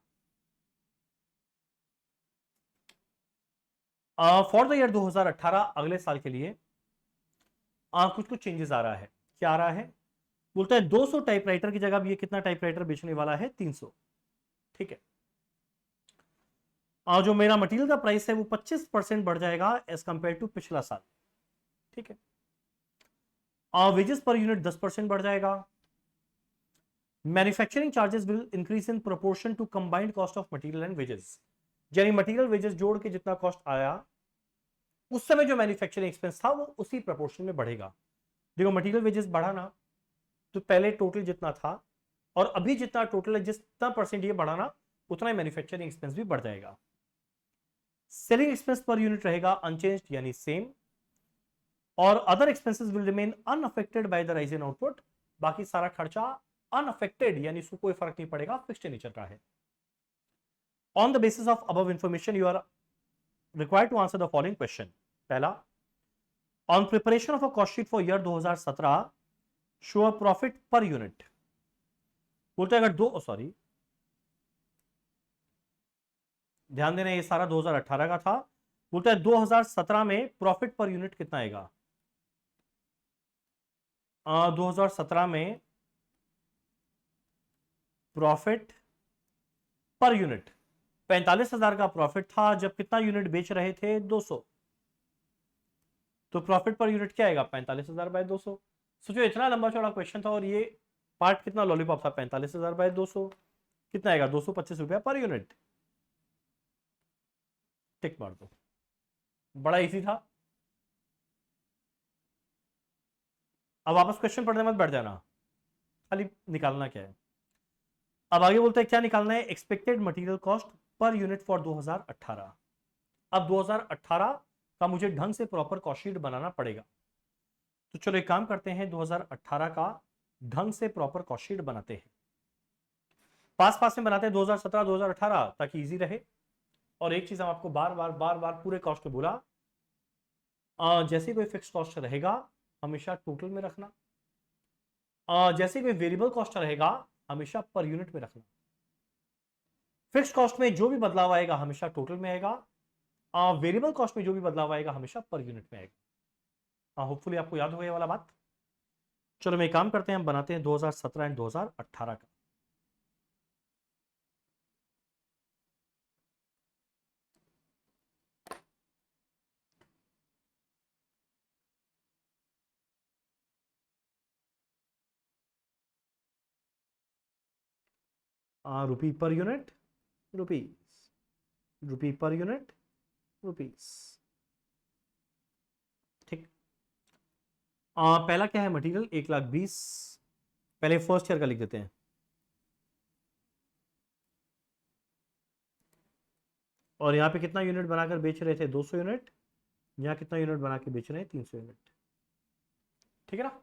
फॉर द ईयर 2018, अगले साल के लिए कुछ कुछ चेंजेस आ रहा है। क्या आ रहा है? बोलता है 200 टाइपराइटर की जगह ये कितना टाइपराइटर बेचने वाला है? 300। ठीक है, जो मेरा मटेरियल का प्राइस है वो 25% बढ़ जाएगा एज कंपेयर टू पिछला साल। ठीक है, वेजेस पर यूनिट 10% बढ़ जाएगा। Manufacturing charges will increase in proportion to combined cost of material and wages, यानी मटेरियल वेजेस जोड़ के जितना कॉस्ट आया उस समय जो मैन्युफैक्चरिंग एक्सपेंस था वो उसी प्रोपोर्शन में बढ़ेगा। देखो मटेरियल वेजेस बढ़ा ना, तो पहले टोटल जितना था और अभी जितना टोटल है, जितना परसेंट ये बढ़ाना उतना ही मैन्युफैक्चरिंग एक्सपेंस भी बढ़ जाएगा। सेलिंग एक्सपेंस पर यूनिट रहेगा अनचेंज्ड यानी सेम, और other expenses will remain unaffected by the rise in output. बाकी सारा खर्चा अनअफेक्टेड यानी इसको कोई फर्क नहीं पड़ेगा, फिक्स्ड नेचर का है। On the basis of above information you are required to answer the following question. पहला, on preparation of a cost sheet for year 2017 show a profit per unit. बोलते हैं अगर दो, सॉरी ध्यान देना, ये सारा 2018 का था। बोलता है 2017 में प्रॉफिट पर यूनिट कितना आएगा। 2017 में प्रॉफिट पर यूनिट 45,000 का प्रॉफिट था, जब कितना यूनिट बेच रहे थे 200। तो प्रॉफिट पर यूनिट क्या आएगा 45,000 बाय 200। सोचो इतना लंबा चौड़ा क्वेश्चन था और ये पार्ट कितना लॉलीपॉप था। 45,000 बाय 200 कितना आएगा 225 रुपया पर यूनिट। टिक मार दो, बड़ा इजी था। अब वापस क्वेश्चन पढ़ने मत बैठ जाना, खाली निकालना क्या है। अब आगे बोलते हैं क्या निकालना है, expected material cost per unit for 2018। अब 2018 का मुझे ढंग से प्रॉपर कॉस्ट शीट बनाना पड़ेगा। तो चलो एक काम करते हैं, 2018 का ढंग से प्रॉपर कॉस्ट शीट बनाते हैं। पास पास में बनाते हैं 2017 2018 ताकि इजी रहे। और एक चीज हम आपको बार बार पूरे कॉस्ट में बोला, जैसे कोई फिक्स कॉस्ट रहेगा हमेशा टोटल में रखना, जैसे कोई वेरिएबल कॉस्ट रहेगा हमेशा पर यूनिट में रखना। फिक्स कॉस्ट में जो भी बदलाव आएगा हमेशा टोटल में आएगा, वेरिएबल कॉस्ट में जो भी बदलाव आएगा हमेशा पर यूनिट में आएगा। होपफुली आपको याद हो गया वाला बात। चलो मैं काम करते हैं, हम बनाते हैं 2017 एंड 2018 का। रुपी पर यूनिट रुपीस, रुपी पर यूनिट रुपीस। ठीक। पहला क्या है मटेरियल 1,20,000। पहले फर्स्ट ईयर का लिख देते हैं। और यहाँ पे कितना यूनिट बनाकर बेच रहे थे 200 यूनिट, यहाँ कितना यूनिट बना के बेच रहे हैं 300 यूनिट। ठीक है ना।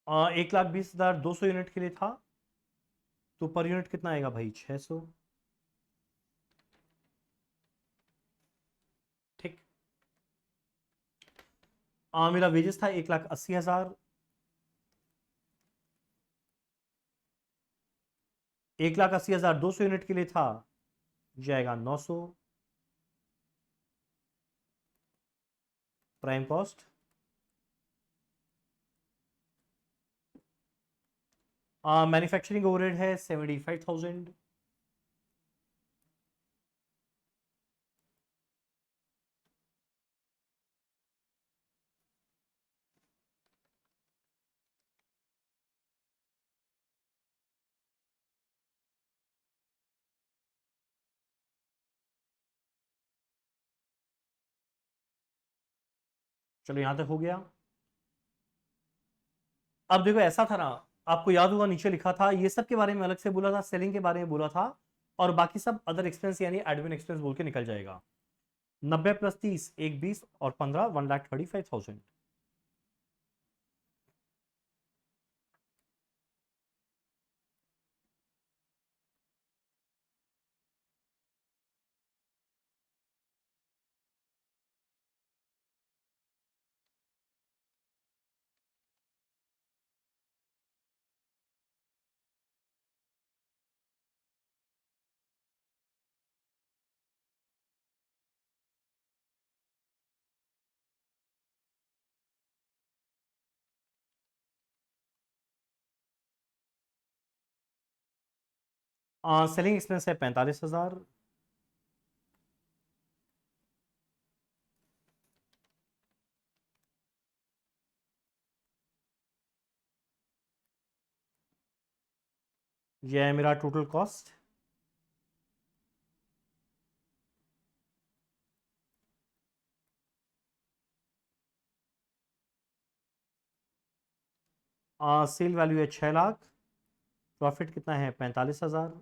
1,20,000 200 यूनिट के लिए था, तो पर यूनिट कितना आएगा भाई 600। ठीक। मेरा वेजेस था 1,80,000। 1,80,000 200 यूनिट के लिए था, जाएगा 900 प्राइम कॉस्ट। मैन्युफैक्चरिंग ओवरहेड है 75,000। चलो यहां तक हो गया। अब देखो ऐसा था ना, आपको याद होगा नीचे लिखा था ये सब के बारे में अलग से बोला था, सेलिंग के बारे में बोला था, और बाकी सब अदर एक्सपेंस यानी एडमिन एक्सपेंस बोल के निकल जाएगा। 90 + 30 1,20 और 15 1,35,000। सेलिंग एक्सपेंस है 45,000। यह है मेरा टोटल कॉस्ट। सेल वैल्यू है 6 लाख। प्रॉफिट कितना है 45,000।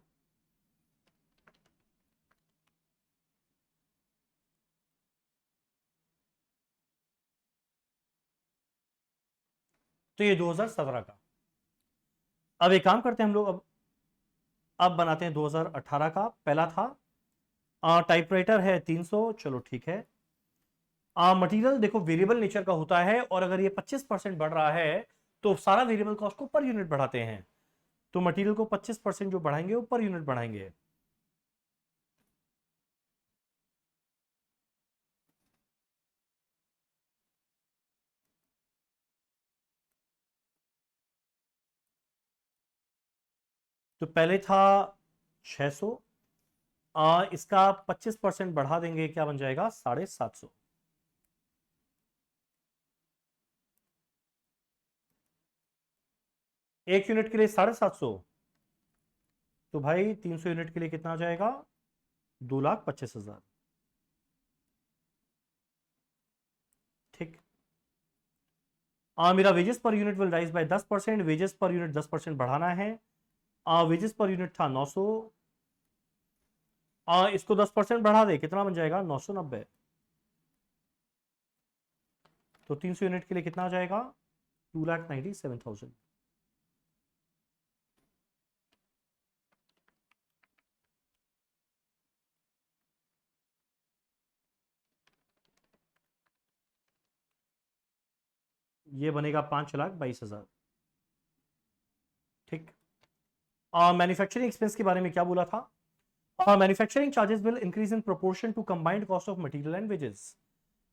तो ये 2017 का। अब एक काम करते हैं हम लोग, अब बनाते हैं 2018 का। पहला था टाइपराइटर है 300, चलो ठीक है। मटेरियल देखो वेरिएबल नेचर का होता है, और अगर ये 25% बढ़ रहा है तो सारा वेरिएबल कॉस्ट को पर यूनिट बढ़ाते हैं, तो मटेरियल को 25% जो बढ़ाएंगे वो पर यूनिट बढ़ाएंगे। तो पहले था 600, इसका 25% बढ़ा देंगे, क्या बन जाएगा 750। एक यूनिट के लिए 750, तो भाई 300 यूनिट के लिए कितना आ जाएगा, 2,25,000। ठीक। मेरा wages per unit will rise by 10%, wages per unit 10% बढ़ाना है। वेजेस पर यूनिट था 900, इसको 10% बढ़ा दे, कितना बन जाएगा 990। तो 300 यूनिट के लिए कितना आ जाएगा, 2,97,000। ये बनेगा 5,22,000। ठीक। मैन्युफैक्चरिंग एक्सपेंस के बारे में क्या बोला था, manufacturing charges will increase in proportion to combined cost of material and wages.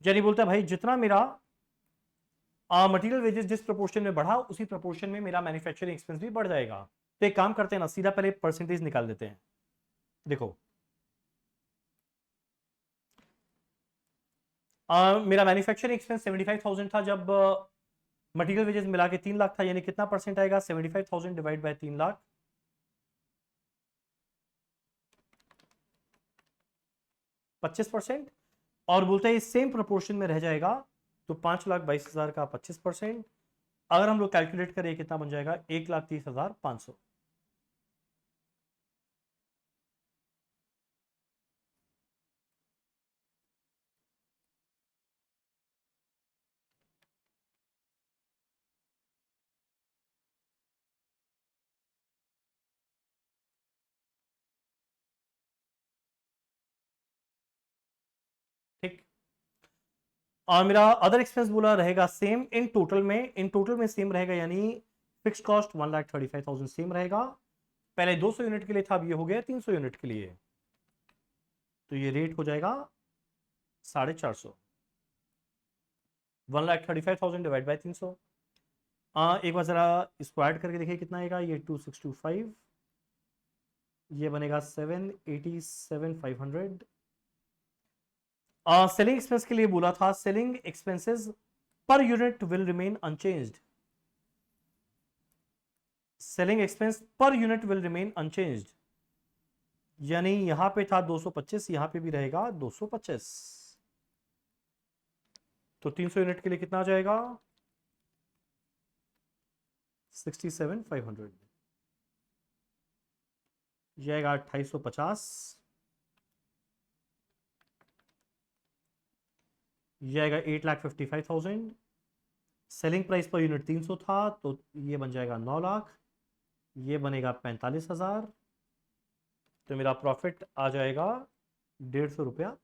यानी बोलता है भाई जितना मेरा मटेरियल वेजेस जिस प्रोपोर्शन में बढ़ा, उसी प्रोपोर्शन में मेरा मैन्युफैक्चरिंग एक्सपेंस भी बढ़ जाएगा। तो एक काम करते हैं ना, सीधा पहले परसेंटेज निकाल देते हैं। देखो मेरा मैन्युफैक्चरिंग एक्सपेंस 75,000 था जब मटेरियल वेजेस मिला के 3 लाख था, यानी कितना परसेंट आएगा, 75,000 डिवाइड बाय 3 लाख, 25%। और बोलते हैं सेम प्रोपोर्शन में रह जाएगा, तो 5,22,000 का 25%, अगर हम लोग कैलकुलेट करें कितना बन जाएगा, 1,30,500। ठीक। और मेरा अदर एक्सपेंस बोला रहेगा सेम इन टोटल में सेम रहेगा, यानी फिक्स कॉस्ट 1,35,000 सेम रहेगा। पहले 200 यूनिट के लिए था, अब ये हो गया 300 यूनिट के लिए, तो ये रेट हो जाएगा 450। 1,35,000 डिवाइड बाई 300। एक बार जरा इसको ऐड करके देखिए कितना आएगा, ये 2,625, ये बनेगा 7,87,500। सेलिंग एक्सपेंस के लिए बोला था, सेलिंग एक्सपेंसेस पर unit will remain unchanged. Selling expense पर यूनिट विल रिमेन अनचेंज्ड, यानी यहां पे था 225, यहां पे भी रहेगा 225। तो 300 यूनिट के लिए कितना आ जाएगा, 67,500। यह आएगा 2,850, यह आएगा 8,55,000। सेलिंग प्राइस पर यूनिट 300 था, तो ये बन जाएगा 9 लाख, ये बनेगा 45,000। तो मेरा प्रॉफिट आ जाएगा 150 रुपया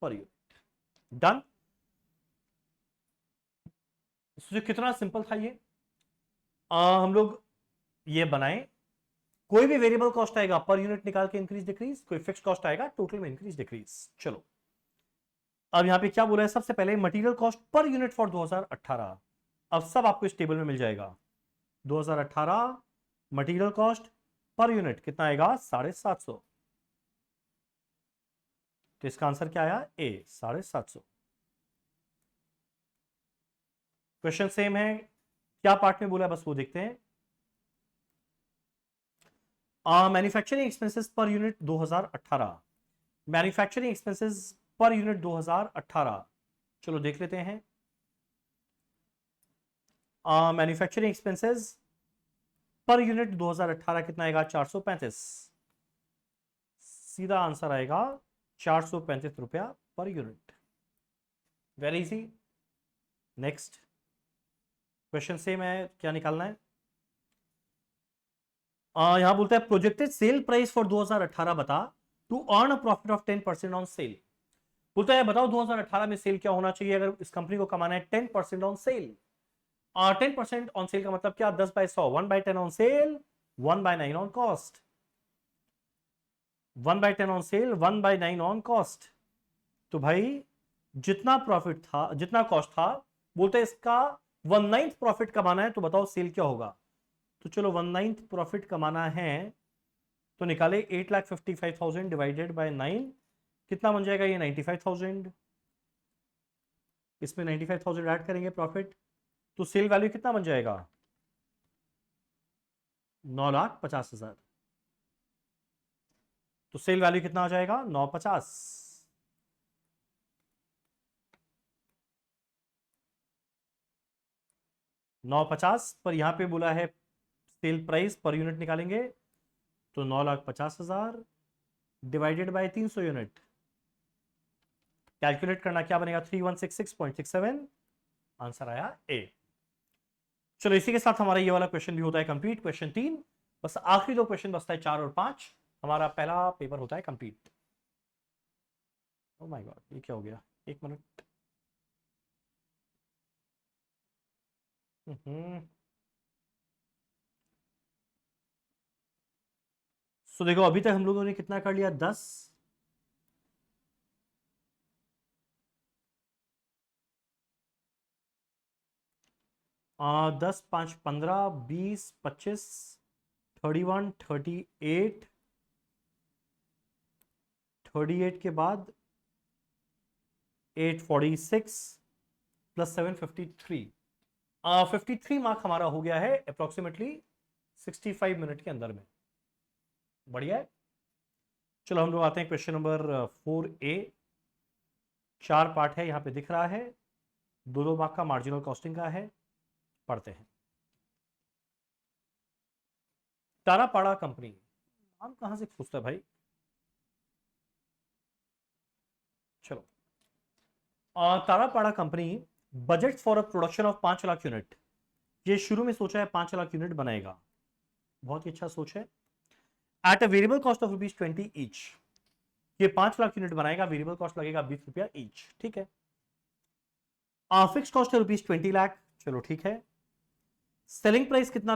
पर यूनिट। डन। कितना सिंपल था ये। हम लोग ये बनाए, कोई भी वेरिएबल कॉस्ट आएगा पर यूनिट निकाल के इंक्रीज डिक्रीज, कोई फिक्स कॉस्ट आएगा टोटल में इंक्रीज डिक्रीज। चलो अब यहां पे क्या बोला है, सबसे पहले material cost per unit for 2018। अब सब आपको इस टेबल में मिल जाएगा। 2018 मटेरियल कॉस्ट पर यूनिट कितना आएगा, 750। तो इसका आंसर क्या आया, ए 750। क्वेश्चन सेम है, क्या पार्ट में बोला बस वो देखते हैं। Manufacturing expenses per unit 2018, manufacturing expenses per unit 2018, चलो देख लेते हैं। मैन्युफैक्चरिंग एक्सपेंसेस पर यूनिट 2018 कितना आएगा, 435। सीधा आंसर आएगा 435 रुपया per unit. Very easy. Next. Question से मैं क्या निकालना है, यहां बोलता है प्रोजेक्टेड सेल प्राइस फॉर 2018 बता to earn a profit of 10% on sale. बोलता है बताओ 2018 में सेल क्या होना चाहिए अगर इस कंपनी को कमाना है 10% ऑन सेल। 10% ऑन सेल का मतलब क्या, 10/100, 1/10 on sale, 1/9 on cost, 1/10 on sale, 1/9 on cost. तो भाई जितना प्रॉफिट था, जितना कॉस्ट था, बोलते हैं इसका 1/9 प्रॉफिट कमाना है, तो बताओ सेल क्या होगा। तो चलो 1/9 प्रॉफिट कमाना है, तो निकाले 8,55,000 डिवाइडेड बाय 9, कितना बन जाएगा ये 95,000। इसमें 95,000 ऐड करेंगे प्रॉफिट, तो सेल वैल्यू कितना बन जाएगा 9,50,000। तो सेल वैल्यू कितना आ जाएगा 950। 950 पर यहां पे बोला है सेल प्राइस पर यूनिट निकालेंगे, तो 9,50,000 डिवाइडेड बाय 300 यूनिट, कैलकुलेट करना क्या बनेगा 3166.67, आंसर आया ए। चलो इसी के साथ हमारा ये वाला क्वेश्चन भी होता है कंप्लीट, क्वेश्चन 3। बस आखिरी दो क्वेश्चन बचता है 4 और 5, हमारा पहला पेपर होता है कंप्लीट। ओ माय गॉड, ये क्या हो गया, एक मिनट। सो देखो अभी तक हम लोगों ने कितना कर लिया, 10, 10, 5, 15, 20, 25, 31, 38, 38 के बाद 846 प्लस 7, 53। 53 मार्क हमारा हो गया है अप्रोक्सीमेटली 65 मिनट के अंदर में। बढ़िया है। चलो हम लोग आते हैं क्वेश्चन नंबर 4A। 4 पार्ट है यहां पे दिख रहा है, 2 मार्क का मार्जिनल कॉस्टिंग का है, पढ़ते हैं। तारापाड़ा कंपनी, नाम कहां से पूछता है भाई। चलो Tarapada company budget for a production of 5 lakh unit, ये शुरू में सोचा है 5 लाख यूनिट बनाएगा, बहुत ही अच्छा सोच है। At a variable cost of ₹20 each, ये 5 लाख यूनिट बनाएगा, वेरिएबल कॉस्ट लगेगा ₹20 ईच, ठीक है। फिक्स कॉस्ट है ₹20 लाख, चलो ठीक है। सेलिंग प्राइस कितना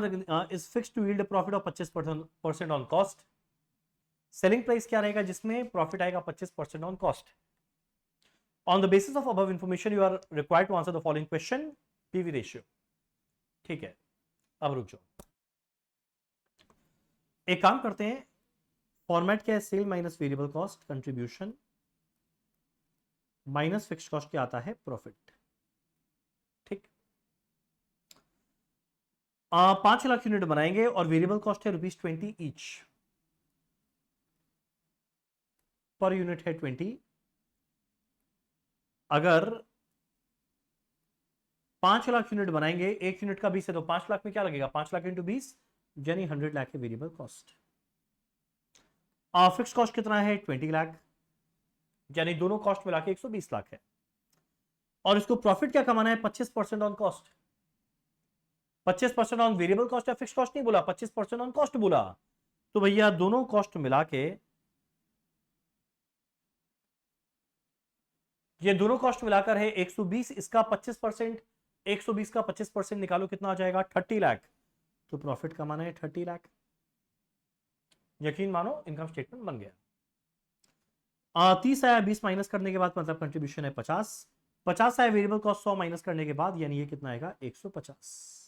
is fix to yield profit of 25% on cost. Selling price क्या रहेगा जिसमें प्रॉफिट आएगा 25% on cost. On the basis of above information you are required to answer the following question, PV ratio, ठीक है। अब रुक जाओ, एक काम करते हैं, फॉर्मेट क्या है, sale minus variable cost contribution minus fix cost क्या आता है प्रॉफिट, ठीक। 5 लाख यूनिट बनाएंगे और वेरिएबल कॉस्ट है ₹20 ईच, पर यूनिट है 20। अगर 5 लाख यूनिट बनाएंगे, एक यूनिट का 20 है, तो 5 लाख में क्या लगेगा, 5 लाख इंटू 20 यानी 100 लाख है वेरिएबल कॉस्ट। फिक्स कॉस्ट कितना है 20 लाख, यानी दोनों कॉस्ट मिला के 120 लाख है। और इसको प्रॉफिट क्या कमाना है 25% on cost. 25% on variable cost या फिक्स कॉस्ट नहीं बोला, 25% ऑन कॉस्ट बोला। तो भैया दोनों कॉस्ट मिला के, ये दोनों कॉस्ट मिलाकर है 120, इसका 25%, 120 का 25% निकालो कितना आ जाएगा 30 लाख। तो प्रॉफिट कमाना है 30 लाख, यकीन मानो इनकम स्टेटमेंट बन गया। 30 आया, 20 माइनस करने के बाद मतलब कंट्रीब्यूशन है 50, 50 आया, वेरिएबल कॉस्ट 100 माइनस करने के बाद, यानी ये कितना आएगा 150।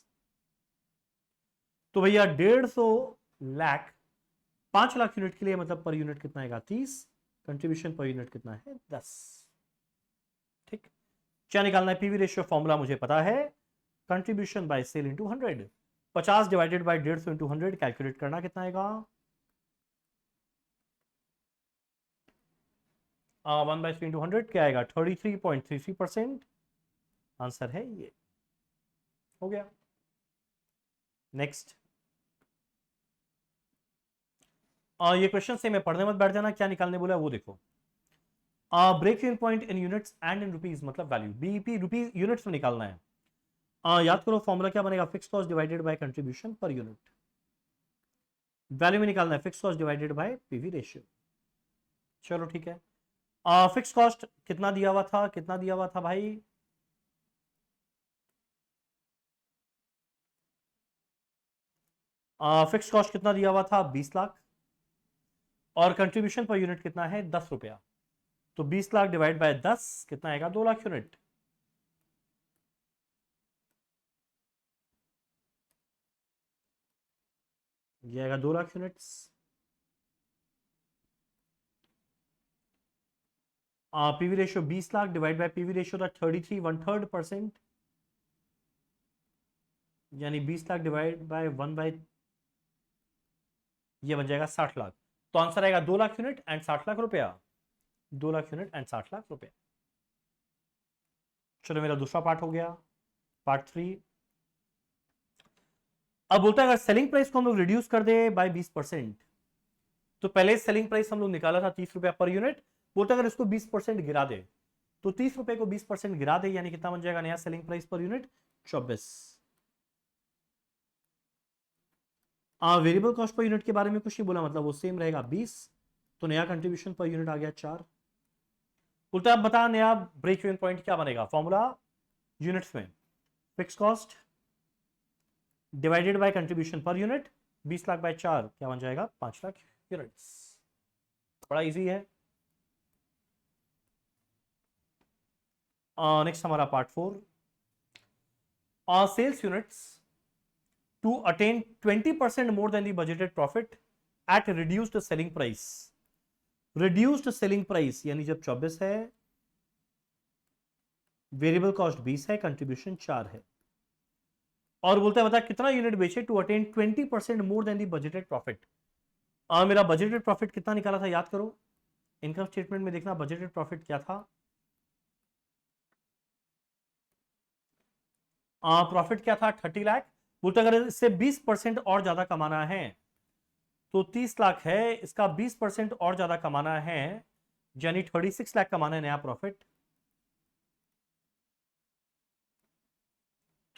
तो भैया 150 लाख 5 लाख यूनिट के लिए मतलब पर यूनिट कितना आएगा 30, कंट्रीब्यूशन पर यूनिट कितना है 10, ठीक। क्या निकालना है, पीवी रेशियो फॉर्मूला मुझे पता है, contribution by sale into 100, 50 divided by 150 into 100, calculate करना कितना आएगा, 1/3 इंटू 100 क्या आएगा 33.33%, आंसर है ये, हो गया। नेक्स्ट, ये क्वेश्चन से मैं पढ़ने मत बैठ जाना, क्या निकालने बोला वो देखो। Break even point in units and in rupees, मतलब वैल्यू, बीईपी रुपीज यूनिट्स में निकालना है। याद करो फॉर्मूला क्या बनेगा, fix cost divided by contribution per unit. Value में निकालना है fix cost divided by PV ratio. चलो ठीक है। फिक्स कॉस्ट कितना दिया हुआ था, कितना दिया हुआ था भाई, फिक्स कॉस्ट कितना दिया हुआ था 20 लाख, और कंट्रीब्यूशन पर यूनिट कितना है 10 रुपया। तो 20 लाख डिवाइड बाय 10 कितना आएगा, 2 लाख यूनिट। ये आएगा 2 lakh units. PV ratio 20 lakh divide by PV ratio था 33 1/3%, यानी 20 लाख डिवाइड बाय 1 बाय, ये बन जाएगा 60 लाख। तो आंसर आएगा 2 लाख यूनिट एंड 60 लाख रुपया। 2 लाख यूनिट एंड 60 लाख रुपया। चलो मेरा दूसरा पार्ट हो गया, पार्ट 3। अब बोलता है अगर सेलिंग प्राइस को हम लोग रिड्यूस कर दे बाय 20%, तो पहले सेलिंग प्राइस हम लोग निकाला था 30 रुपया पर यूनिट, बोलता है अगर इसको 20% गिरा दे, तो 30 रुपए को 20% गिरा दे, यानी कितना बन जाएगा नया selling price per unit 24। Variable cost per unit के बारे में कुछ नहीं बोला, मतलब वो सेम रहेगा 20, तो नया कंट्रीब्यूशन पर यूनिट आ गया 4। बोलता है अब बता नया ब्रेक इवन पॉइंट क्या बनेगा, फॉर्मूला यूनिट्स में fix cost divided by contribution per unit, 20 lakh by 4 क्या बन जाएगा 5 लाख यूनिट्स। बड़ा इजी है। नेक्स्ट हमारा part 4, sales units to attain 20% more than the budgeted profit at reduced selling price। reduced selling price यानी जब 24 है, वेरिएबल कॉस्ट 20 है, कंट्रीब्यूशन 4 है, और बोलता है बता कितना यूनिट बेचे to attain 20% more than the budgeted profit. मेरा बजटेड प्रॉफिट कितना निकाला था याद करो, इनकम स्टेटमेंट में देखना बजटेड प्रॉफिट क्या था। प्रॉफिट क्या था 30 लाख। बोलते अगर इससे 20% और ज्यादा कमाना है तो 30 लाख है, इसका 20% और ज्यादा कमाना है, यानी 36 लाख कमाना है नया प्रॉफिट।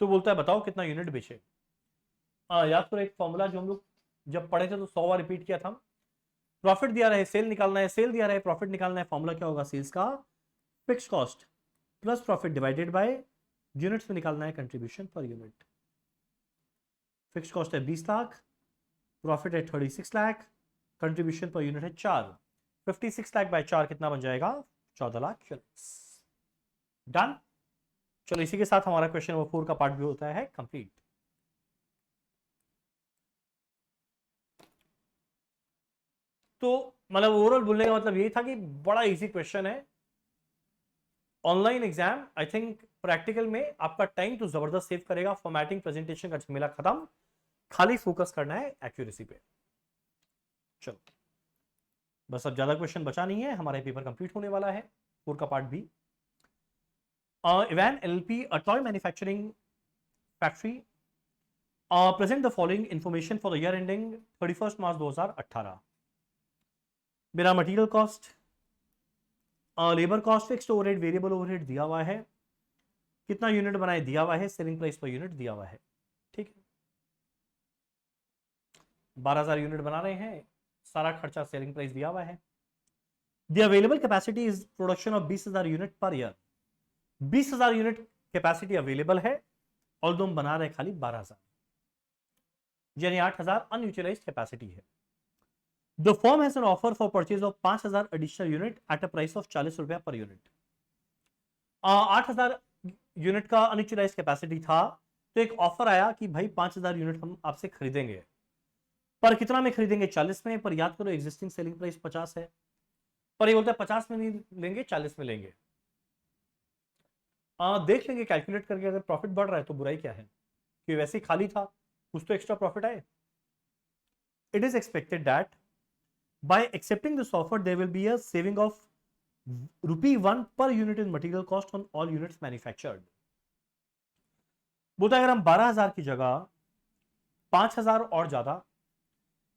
तो बोलता है बताओ कितना यूनिट बेचे। याद करो एक फॉर्मूला जो हम लोग जब पढ़े थे तो 100 बार रिपीट किया था। प्रॉफिट दिया रहे सेल निकालना है, सेल दिया रहे प्रॉफिट निकालना है, फॉर्मूला क्या होगा सेल्स का fix cost plus profit divided by units में निकालना है contribution per unit. Fix cost है 20 लाख, प्रॉफिट है 36 लाख, कंट्रीब्यूशन पर यूनिट है 4, 56 लाख बाय 4 कितना बन जाएगा 14 लाख यूनिट्स। डन। चलो इसी के साथ हमारा क्वेश्चन नंबर 4 का पार्ट भी होता है कंप्लीट। तो मतलब ओवरऑल बोलने का मतलब यही था कि बड़ा इजी क्वेश्चन है। Online exam I think practical में आपका टाइम तो जबरदस्त सेव करेगा, फॉर्मेटिंग प्रेजेंटेशन का झमेला खत्म, खाली फोकस करना है एक्यूरेसी पे। चलो बस अब ज्यादा क्वेश्चन बचा नहीं है, हमारा पेपर कंप्लीट होने वाला है 4 का पार्ट भी। Ivan LLP a toy manufacturing factory present the following information for the year ending 31 March 2018। मेरा material cost, labour cost, fixed overhead, variable overhead दिया हुआ है, कितना यूनिट बनाए दिया हुआ है, सेलिंग प्राइस पर यूनिट दिया हुआ है। ठीक है 12,000 यूनिट बना रहे हैं, सारा खर्चा सेलिंग प्राइस दिया हुआ है। The available capacity is production of 20,000 unit per year. 20,000 unit capacity available है और तुम बना रहे खाली 12,000, यानी 8,000 अनयूटिलाइज्ड कैपेसिटी है। The firm has an offer for purchase of 5,000 additional unit at a price of 40 रुपया पर यूनिट। 8,000 यूनिट का अनयूटिलाइज्ड कैपेसिटी था, तो एक ऑफर आया कि भाई 5,000 यूनिट हम आपसे खरीदेंगे, पर कितना में खरीदेंगे 40 में। पर याद करो एग्जिस्टिंग सेलिंग प्राइस 50 है, पर ये बोलता है 50 में नहीं लेंगे 40 में लेंगे। देख लेंगे कैलकुलेट करके, अगर प्रॉफिट बढ़ रहा है तो बुराई क्या है, कि वैसे ही खाली था, कुछ तो एक्स्ट्रा प्रॉफिट आए। It is expected that bye accepting this offer there will be a saving of ₹1 per unit in material cost on all units manufactured। बोलता है अगर हम 12,000 की जगह 5,000 और ज्यादा,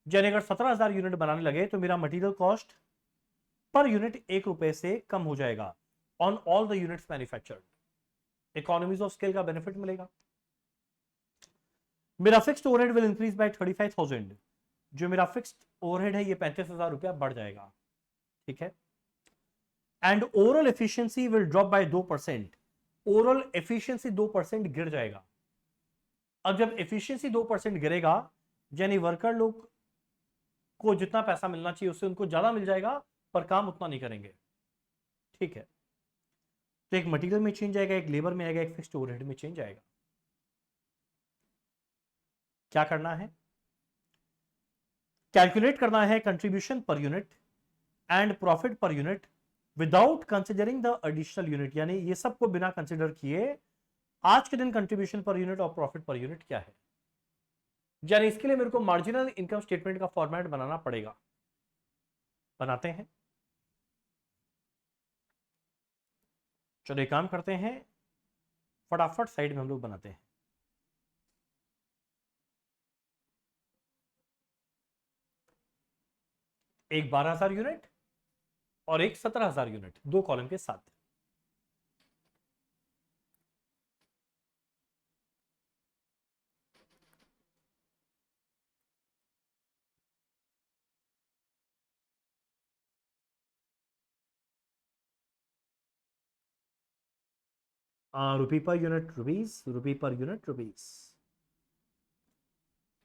यानी अगर 17,000 यूनिट बनाने लगे तो मेरा मटेरियल कॉस्ट पर यूनिट ₹1 से कम हो जाएगा on all the units manufactured. Economies of scale का बेनिफिट मिलेगा। मेरा fixed overhead will increase by 35,000, जो मेरा फिक्स्ड ओवरहेड है ये 35,000 रुपया बढ़ जाएगा, ठीक है। And overall efficiency will drop by 2%, overall efficiency 2% गिर जाएगा। अब जब एफिशिएंसी 2% गिरेगा, यानी वर्कर लोग को जितना पैसा मिलना चाहिए उससे उनको ज्यादा मिल जाएगा, पर काम उतना नहीं करेंगे, ठीक है। तो एक मटेरियल में चेंज आएगा, एक लेबर में आएगा, एक फिक्स्ड ओवरहेड में चेंज आएगा। क्या करना है, कैलकुलेट करना है contribution per unit and profit per unit without considering the additional unit, यानी ये सबको बिना कंसिडर किए आज के दिन कंट्रीब्यूशन पर यूनिट और प्रॉफिट पर यूनिट क्या है। यानी इसके लिए मेरे को मार्जिनल इनकम स्टेटमेंट का फॉर्मेट बनाना पड़ेगा। बनाते हैं, चलो एक काम करते हैं, फटाफट साइड में हम लोग बनाते हैं। एक 12,000 यूनिट और एक 17,000 यूनिट, दो कॉलम के साथ। रुपी पर यूनिट रुपीस, रुपी पर यूनिट रुपीस।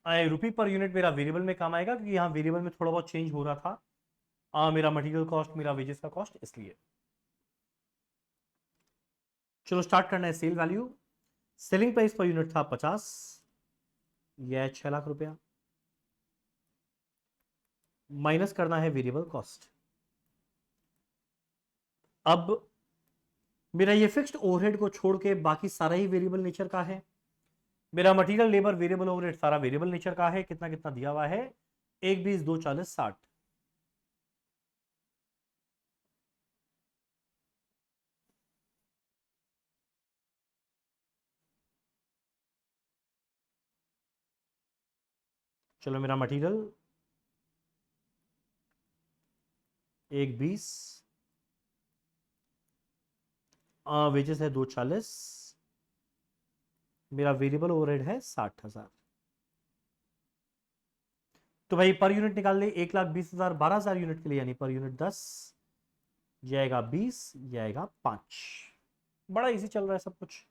रुपी पर यूनिट मेरा वेरिएबल में काम आएगा, क्योंकि यहाँ वेरिएबल में थोड़ा बहुत चेंज हो रहा था। मेरा मटेरियल कॉस्ट, मेरा वेजेस का कॉस्ट, इसलिए। चलो स्टार्ट करना है। Sale value, selling price per unit था 50, यह 6 लाख रुपया। माइनस करना है वेरिएबल कॉस्ट। अब मेरा ये फिक्स्ड ओवरहेड को छोड़ के बाकी सारा ही वेरिएबल नेचर का है। मेरा मटेरियल, लेबर, वेरिएबल ओवरहेड सारा वेरिएबल नेचर का है। कितना कितना दिया हुआ है, 1, 20, 2, 40, 60। चलो मेरा मटेरियल 1, 20, वेजेस है 240, मेरा वेरिएबल ओवरहेड है 60,000। तो भाई पर यूनिट निकाल ले, 1,20,000 12,000 यूनिट के लिए, यानी पर यूनिट 10, ये आएगा 20, ये आएगा 5। बड़ा इजी चल रहा है सब कुछ।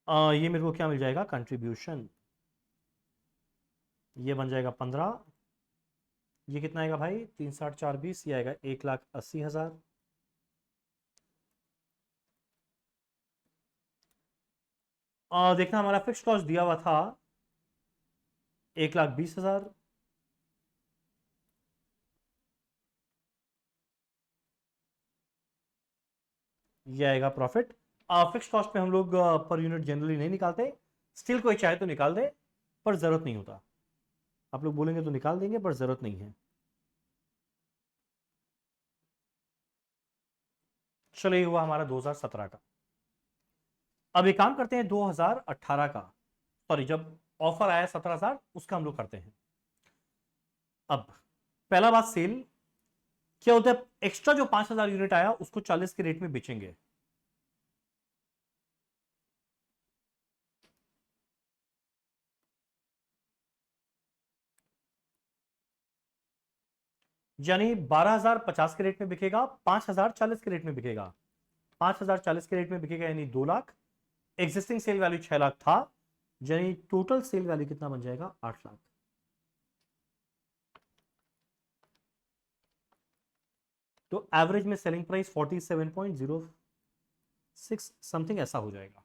ये मेरे को क्या मिल जाएगा, कंट्रीब्यूशन, ये बन जाएगा 15। ये कितना आएगा भाई, 3, 60, 4, 20, ये आएगा 1,80,000। देखना हमारा फिक्स कॉस्ट दिया हुआ था 1,20,000। ये आएगा प्रॉफिट। फिक्स कॉस्ट पे हम लोग पर यूनिट जनरली नहीं निकालते, स्टिल कोई चाहे तो निकाल दे, पर जरूरत नहीं होता। आप लोग बोलेंगे तो निकाल देंगे, पर जरूरत नहीं है। चलो ये हुआ हमारा 2017 का। अब एक काम करते हैं 2018 का, सॉरी जब ऑफर आया 17,000 उसका हम लोग करते हैं। अब पहला बात, सेल क्या होता है, एक्स्ट्रा जो 5,000 यूनिट आया उसको 40 के रेट में बेचेंगे। यानी 12,000 50 के रेट में बिकेगा, 5,000 40 के रेट में बिकेगा। 5,000 40 के रेट में बिकेगा, यानी 2 lakh. Existing sale value 6 lakh था, यानी टोटल सेल वैल्यू कितना बन जाएगा, 8 लाख। तो एवरेज में सेलिंग प्राइस 47.06 समथिंग ऐसा हो जाएगा।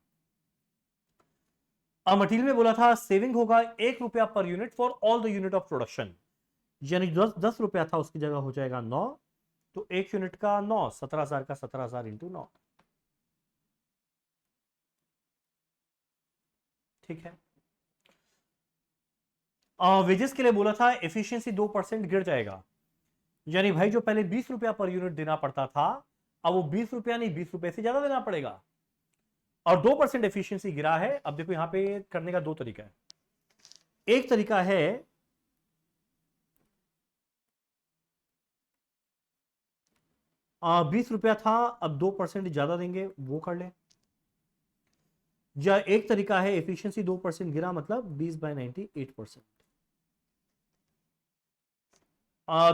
अब मटेरियल में बोला था सेविंग होगा 1 रुपया per unit for all the unit of production, यानी 10 रुपया था उसकी जगह हो जाएगा 9। तो एक यूनिट का 9, 17,000 का 17,000 इंटू 9, ठीक है। वेजेस के लिए बोला था एफिशिएंसी 2% गिर जाएगा, यानी भाई जो पहले 20 रुपया पर यूनिट देना पड़ता था, अब वो 20 रुपया नहीं 20 रुपए से ज्यादा देना पड़ेगा, और 2% एफिशिएंसी गिरा है। अब देखो यहां पे करने का दो तरीका है। एक तरीका है 20 रुपया था, अब 2% ज्यादा देंगे, वो कर ले। या एक तरीका है एफिशिएंसी 2% गिरा मतलब 20/98%।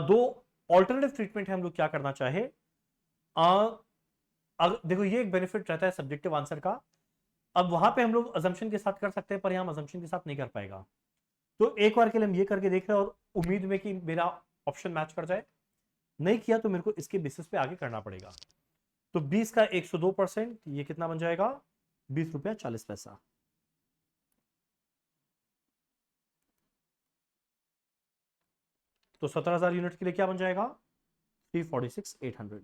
दो ऑल्टरनेटिव ट्रीटमेंट है, हम लोग क्या करना चाहे। देखो ये एक बेनिफिट रहता है सब्जेक्टिव आंसर का। अब वहां पे हम लोग अजम्पशन के साथ कर सकते हैं, पर यहां अजम्पशन के साथ नहीं कर पाएगा। तो एक बार के लिए हम ये करके देख रहे हैं और उम्मीद में कि मेरा ऑप्शन मैच कर जाए। नहीं किया तो मेरे को इसके बेसिस पे आगे करना पड़ेगा। तो 20 का 102%, ये कितना बन जाएगा, 20 रुपया 40 पैसा। तो 17,000 यूनिट के लिए क्या बन जाएगा, 346,800।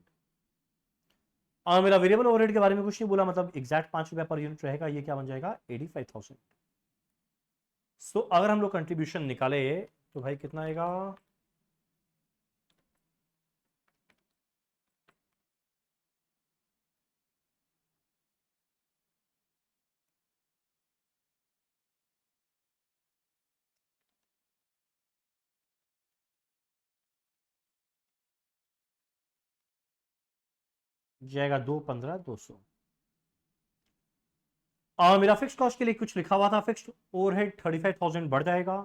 मेरा वेरिएबल ओवरहेड के बारे में कुछ नहीं बोला, मतलब एग्जैक्ट 5 रुपया पर यूनिट रहेगा, ये क्या बन जाएगा 85,000। सो अगर हम लोग कंट्रीब्यूशन निकाले तो भाई कितना आएगा, जाएगा 215,200। मेरा फिक्स कॉस्ट के लिए कुछ लिखा हुआ था, फिक्स्ड ओवरहेड 35,000 बढ़ जाएगा।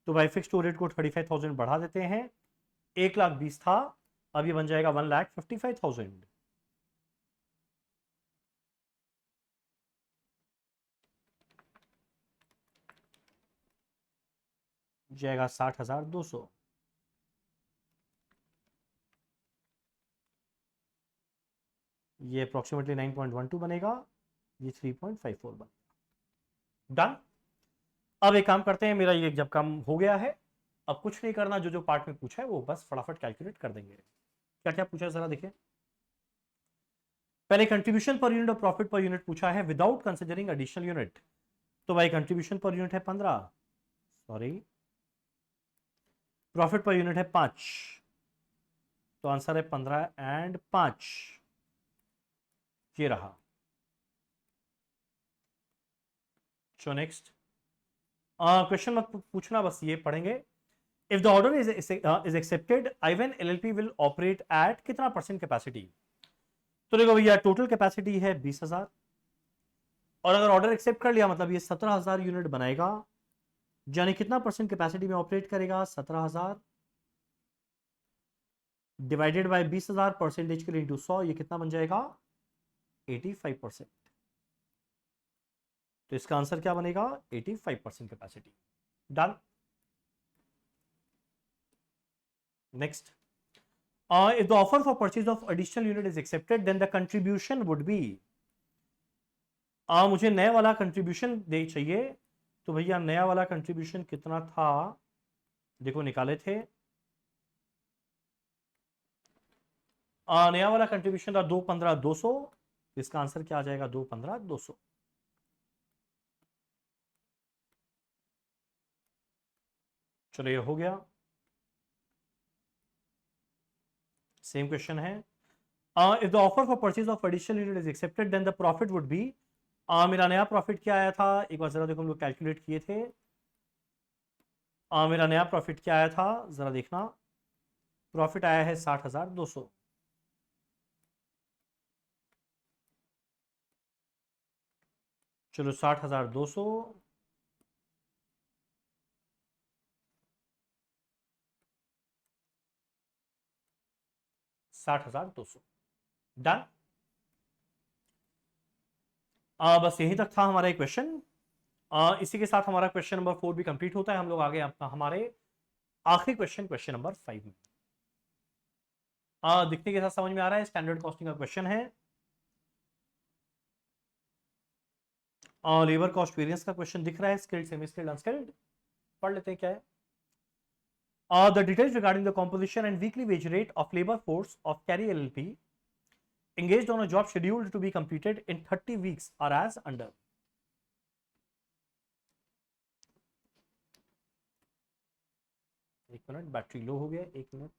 तो भाई फिक्स्ड ओवरहेड को 35,000 बढ़ा देते हैं। 1,20,000 था, अब ये बन जाएगा 1,55,000। जाएगा 60,200। ये अप्रोक्सीमेटली 9.12 बनेगा, ये 3.54 बनेगा। डन। अब एक काम करते हैं, मेरा ये जब काम हो गया है, अब कुछ नहीं करना, जो जो पार्ट में पूछा है वो बस फटाफट कैलकुलेट कर देंगे। क्या क्या पूछा है जरा देखिए। पहले कंट्रीब्यूशन पर यूनिट और प्रॉफिट पर यूनिट पूछा है विदाउट कंसिडरिंग एडिशनल यूनिट। तो भाई कंट्रीब्यूशन पर यूनिट है 15, सॉरी प्रॉफिट पर यूनिट है 5। तो आंसर है 15 एंड 5, ये रहा। सो नेक्स्ट क्वेश्चन मत पूछना, बस ये पढ़ेंगे। If the order is accepted, Ivan LLP will operate at कितना परसेंट कैपेसिटी। तो देखो भैया टोटल कैपेसिटी है 20,000, और अगर ऑर्डर एक्सेप्ट कर लिया मतलब ये 17,000 यूनिट बनाएगा, यानी कितना परसेंट कैपेसिटी में ऑपरेट करेगा, 17,000 डिवाइडेड बाय 20,000 परसेंटेज के लिए इंटू 100, ये कितना बन जाएगा 85%। तो इसका आंसर क्या बनेगा 85% capacity. Done. Next, if the offer for purchase of additional unit is accepted, then the contribution would be, मुझे नया वाला कंट्रीब्यूशन दे चाहिए। तो भैया नया वाला कंट्रीब्यूशन कितना था, देखो निकाले थे। नया वाला कंट्रीब्यूशन था 215,200। इसका आंसर क्या आ जाएगा 215,200। चलो ये हो गया। सेम क्वेश्चन है, if the offer for purchase of additional unit is accepted then the profit would be. मेरा नया प्रॉफिट क्या आया था, एक बार जरा देखो, हम लोग कैलकुलेट किए थे। मेरा नया प्रॉफिट क्या आया था जरा देखना, प्रॉफिट आया है 60,200। चलो 60,200 60,200। डन। बस यहीं तक था हमारा एक क्वेश्चन। इसी के साथ हमारा क्वेश्चन नंबर 4 भी कंप्लीट होता है। हम लोग आगे अपना हमारे आखिरी क्वेश्चन, क्वेश्चन नंबर 5 में। दिखने के साथ समझ में आ रहा है, स्टैंडर्ड कॉस्टिंग का क्वेश्चन है। लेबर कॉस्ट वेरिएंस का क्वेश्चन दिख रहा है, स्किल्ड, सेमी स्किल्ड, अनस्किल्ड। पढ़ लेते हैं क्या है। The details regarding the composition and weekly wage rate of labor force of Carry LLP engaged on a job scheduled to be completed in 30 weeks are as under. एक minute, battery low हो गया, एक minute.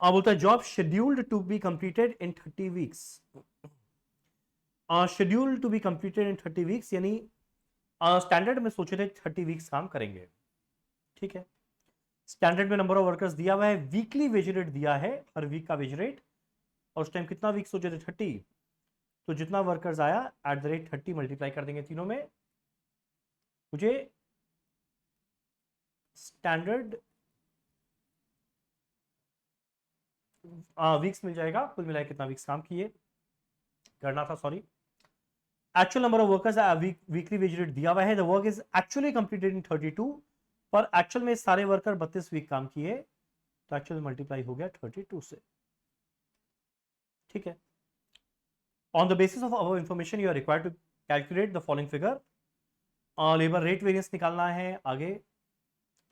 बोलता है job scheduled to be completed in 30 weeks. Scheduled to be completed in 30 weeks यानी standard में सोचे थे 30 वीक्स काम करेंगे, ठीक है। स्टैंडर्ड में नंबर ऑफ वर्कर्स दिया हुआ है, वीकली वेज रेट दिया है, हर वीक का वेज रेट, और उस टाइम कितना वीक सोचे थे 30। तो जितना वर्कर्स आया @30 मल्टीप्लाई कर देंगे तीनों में, मुझे स्टैंडर्ड वीक्स मिल जाएगा। कुल मिलाकर कितना वीक्स काम किए करना था, sorry. Actual number of workers weekly wage rate दिया हुआ है, the work is actually completed in 32, पर एक्चुअल में सारे वर्कर 32 वीक काम किए, तो एक्चुअल मल्टीप्लाई हो गया 32 से। ठीक है। On the basis of our information you are required to calculate the following figure. Labour rate variance निकालना है आगे,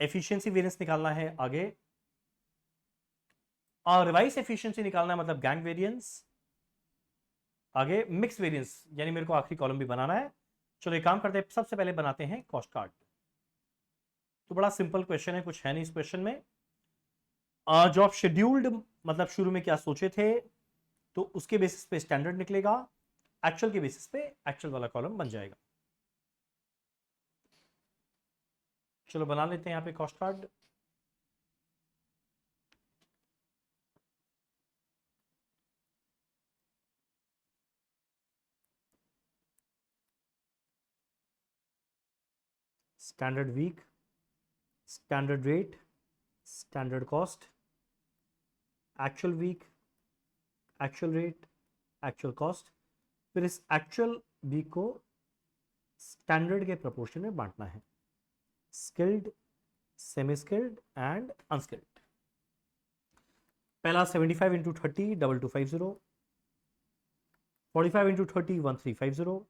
एफिशिएंसी वेरियंस निकालना है आगे, और रिवाइज एफिशिएंसी निकालना है मतलब गैंग वेरियंस आगे, मिक्स वेरियंस यानी मेरे को आखिरी कॉलम भी बनाना है। चलो एक काम करते हैं, सबसे पहले बनाते हैं कॉस्ट कार्ड। तो बड़ा सिंपल क्वेश्चन है, कुछ है नहीं इस क्वेश्चन में। जो आप शेड्यूल्ड मतलब शुरू में क्या सोचे थे, तो उसके बेसिस पे स्टैंडर्ड निकलेगा, एक्चुअल के बेसिस पे एक्चुअल वाला कॉलम बन जाएगा। चलो बना लेते हैं यहां पे cost card. Standard week, standard rate, standard cost, actual week, actual rate, actual cost. फिर इस एक्चुअल वीक को स्टैंडर्ड के प्रोपोर्शन में बांटना है, skilled, semi skilled and unskilled. पहला 75 इंटू 30 2250, 45 इंटू 30 1350,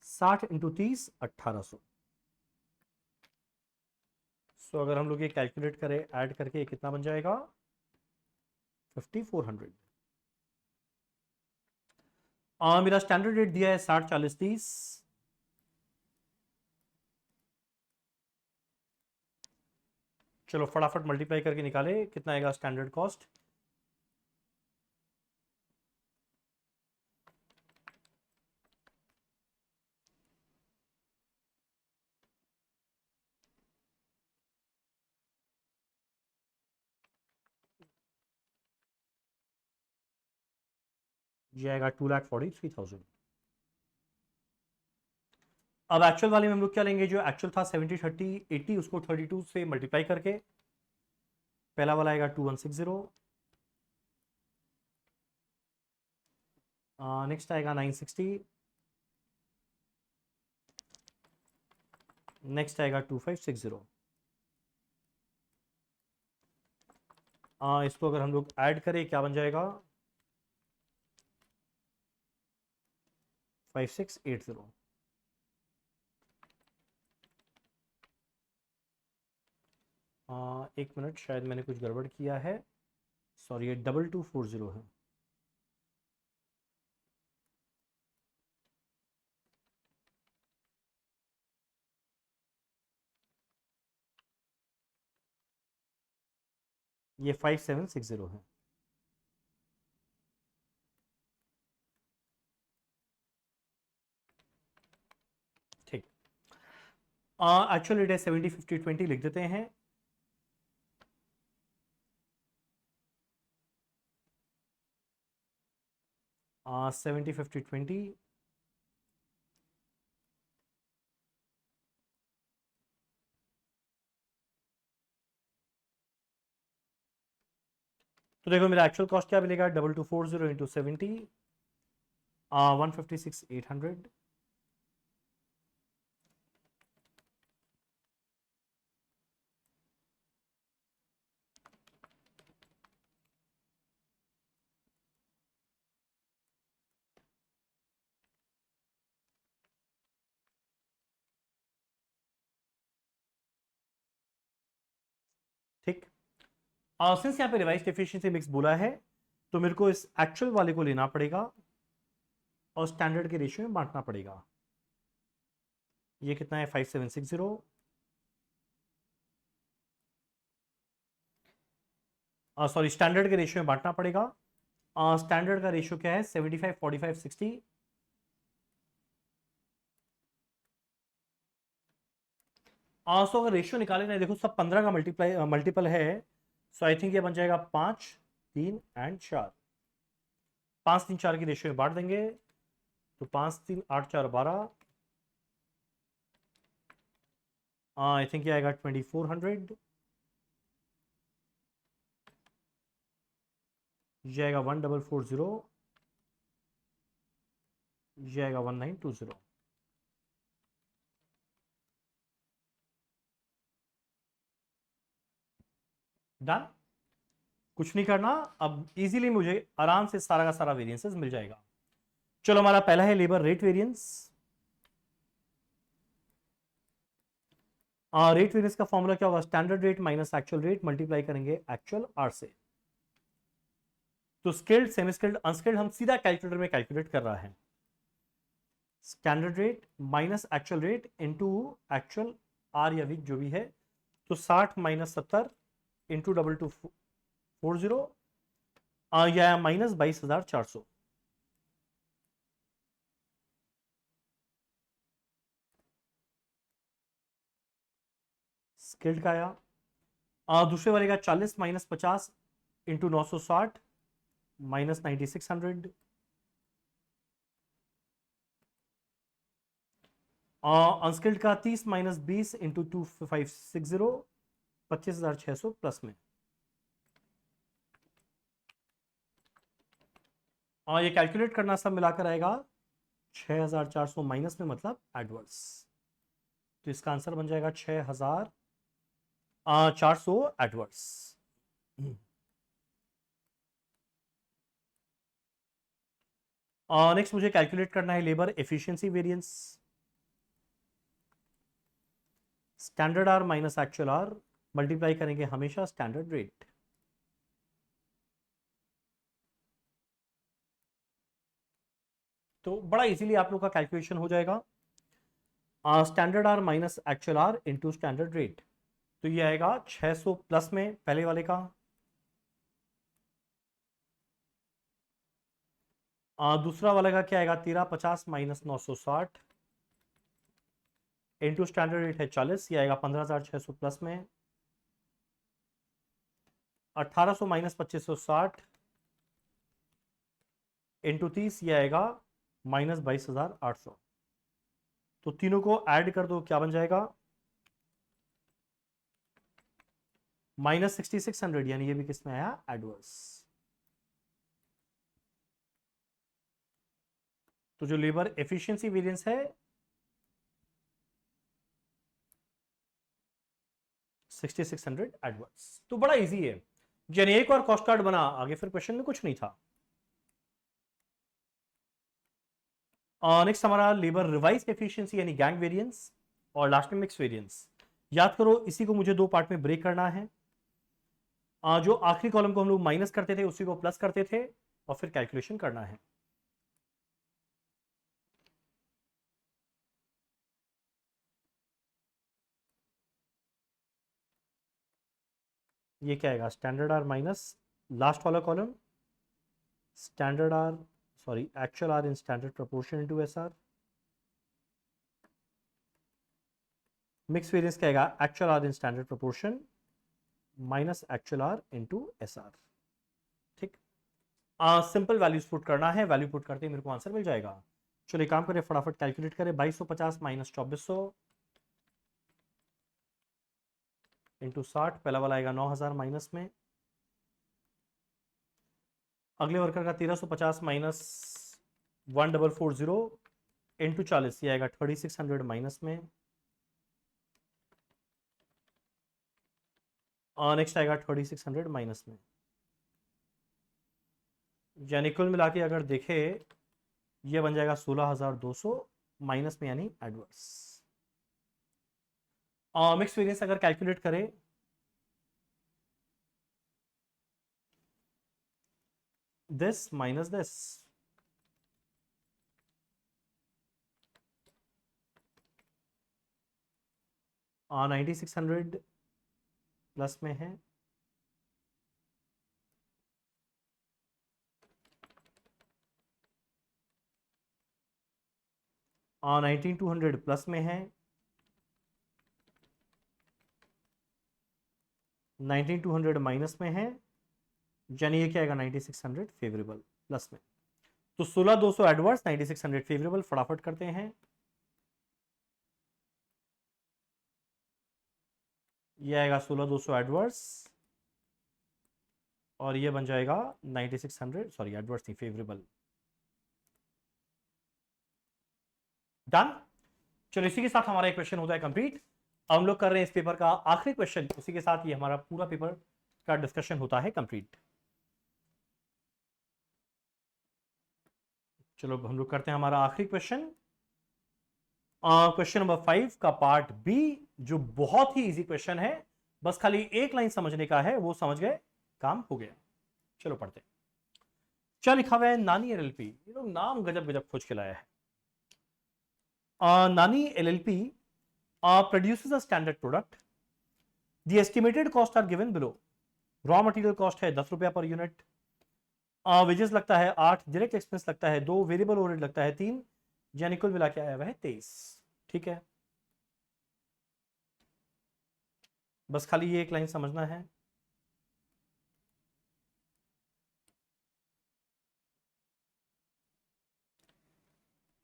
60 इंटू 30 1800। सो अगर हम लोग ये कैलकुलेट करें ऐड करके, ये कितना बन जाएगा 5400। मेरा स्टैंडर्ड रेट दिया है 60 40 30, चलो फटाफट मल्टीप्लाई करके निकाले कितना आएगा स्टैंडर्ड कॉस्ट। ये आएगा 2,43,000। अब एक्चुअल वाले में हम लोग क्या लेंगे, जो एक्चुअल था 70 30 80, उसको 32 से मल्टीप्लाई करके, पहला वाला आएगा 2160, नेक्स्ट आएगा 960, नेक्स्ट आएगा 2560। इसको अगर हम लोग ऐड करें क्या बन जाएगा 5680। एक मिनट, शायद मैंने कुछ गड़बड़ किया है, सॉरी, ये 2240 है। ये 5760 है। ठीक। एक्चुअल रेट है 70 50 20, लिख देते हैं। आ 70 50 20, तो देखो मेरा एक्चुअल कॉस्ट क्या मिलेगा 2240 इंटू 70, 156,800। ठीक। सिंस यहाँ पे रिवाइज्ड एफिशिएंसी मिक्स बोला है, तो मेरे को इस एक्चुअल वाले को लेना पड़ेगा और स्टैंडर्ड के रेशियो में बांटना पड़ेगा। ये कितना है 5760, सॉरी स्टैंडर्ड के रेशियो में बांटना पड़ेगा। स्टैंडर्ड का रेशियो क्या है 75 45 60, सो अगर रेशियो निकाले ना, देखो सब 15 का मल्टीपल है, सो आई थिंक ये बन जाएगा 5 3 एंड 4। 5-3-4 की रेशियो में बांट देंगे तो 5-3-8-4-12, आई थिंक ये आएगा 2400, ये आएगा 1440, ये आएगा 1920। डन। कुछ नहीं करना, अब इजीली मुझे आराम से सारा का सारा वेरिएंसेस मिल जाएगा। चलो हमारा पहला है labour rate variance. Rate variance का फॉर्मूला क्या होगा? Standard rate minus actual rate multiply करेंगे एक्चुअल आर से। तो स्किल्ड, सेमी स्किल्ड, अनस्किल्ड हम सीधा कैलकुलेटर में कैलकुलेट कर रहा है। Standard rate minus actual rate into actual R या वीक जो भी है, तो 60 माइनस 70 इंटू 2240 या माइनस 22,400। स्किल्ड का आया दूसरे वाले का 40 माइनस 50 इंटू 960 माइनस 9600। अनस्किल्ड का 30 माइनस 20 इंटू 2560 25,600 प्लस में। ये कैलकुलेट करना सब मिलाकर आएगा 6,400 माइनस में, मतलब एडवर्स। तो इसका आंसर बन जाएगा 6,400 एडवर्स। नेक्स्ट मुझे कैलकुलेट करना है labour efficiency variance. Standard R minus actual R multiply करेंगे हमेशा स्टैंडर्ड रेट। तो बड़ा इजीली आप लोग का कैलकुलेशन हो जाएगा। Standard R minus actual R into standard rate, तो ये आएगा 600 प्लस में पहले वाले का, दूसरा वाले का क्या आएगा 1350 माइनस 960 इंटू स्टैंडर्ड रेट है 40, ये आएगा 15,600 प्लस में, 1800 माइनस 2560 इंटू 30, ये आएगा माइनस 22,800। तो तीनों को ऐड कर दो, क्या बन जाएगा माइनस 6600, यानी ये भी किस में आया एडवर्स। तो जो लेबर एफिशिएंसी वेरिएंस है 6600 एडवर्स। तो बड़ा इजी है, यानी एक और कॉस्ट कार्ड बना, आगे फिर क्वेश्चन में कुछ नहीं था। नेक्स्ट हमारा लेबर रिवाइज एफिशिएंसी यानी गैंग वेरिएंस, और लास्ट में मिक्स वेरिएंस। याद करो इसी को मुझे दो पार्ट में ब्रेक करना है। जो आखिरी कॉलम को हम लोग माइनस करते थे उसी को प्लस करते थे और फिर कैलकुलेशन करना है। ये क्या आएगा स्टैंडर्ड आर माइनस लास्ट वाला column standard R, sorry actual R in standard proportion into SR. Mix variance क्या आएगा actual R in standard proportion minus actual R into SR. ठीक, सिंपल वैल्यूज पुट करना है, वैल्यू पुट करते ही मेरे को answer मिल जाएगा। चलिए काम करें, फटाफट कैलकुलेट करें। 2250 माइनस 2400 इंटू 60, पहला वाला आएगा 9000 माइनस में, अगले वर्कर का 1350 माइनस 1440 इंटू 40, ये आएगा 3600 माइनस में, और नेक्स्ट आएगा 3600 माइनस में। यानी कुल मिला के अगर देखे ये बन जाएगा 16200 माइनस में, यानी एडवर्स। मिक्स वेरिएंस अगर कैलकुलेट करें दिस माइनस दिस, और 9600 प्लस में है, और 19200 प्लस में है, 19200 माइनस में है, यानी ये क्या आएगा 9600 फेवरेबल प्लस में। तो 16,200 एडवर्स, 9,600 फेवरेबल। फटाफट करते हैं, ये आएगा 16,200 एडवर्स और ये बन जाएगा 9,600, सॉरी एडवर्स नहीं, फेवरेबल। डन। चलो इसी के साथ हमारा एक क्वेश्चन होता है कंप्लीट। हम लोग कर रहे हैं इस पेपर का आखिरी क्वेश्चन, उसी के साथ ये हमारा पूरा पेपर का डिस्कशन होता है कंप्लीट। चलो हम लोग करते हैं हमारा आखिरी क्वेश्चन, क्वेश्चन नंबर 5 का पार्ट बी, जो बहुत ही इजी क्वेश्चन है, बस खाली एक लाइन समझने का है, वो समझ गए काम हो गया। चलो पढ़ते हैं। क्या लिखा हुआ है, नानी एलएलपी, ये लोग नाम गजब गजब खोज के लाया है। नानी LLP produces a standard product. The estimated cost are given below. Raw material cost है 10 रुपया पर यूनिट, वेजेस लगता है 8, डायरेक्ट एक्सपेंस लगता है 2, वेरिएबल ओवरहेड लगता है 3, यानी कुल मिला के आया हुआ है 23। ठीक है, बस खाली ये एक लाइन समझना है।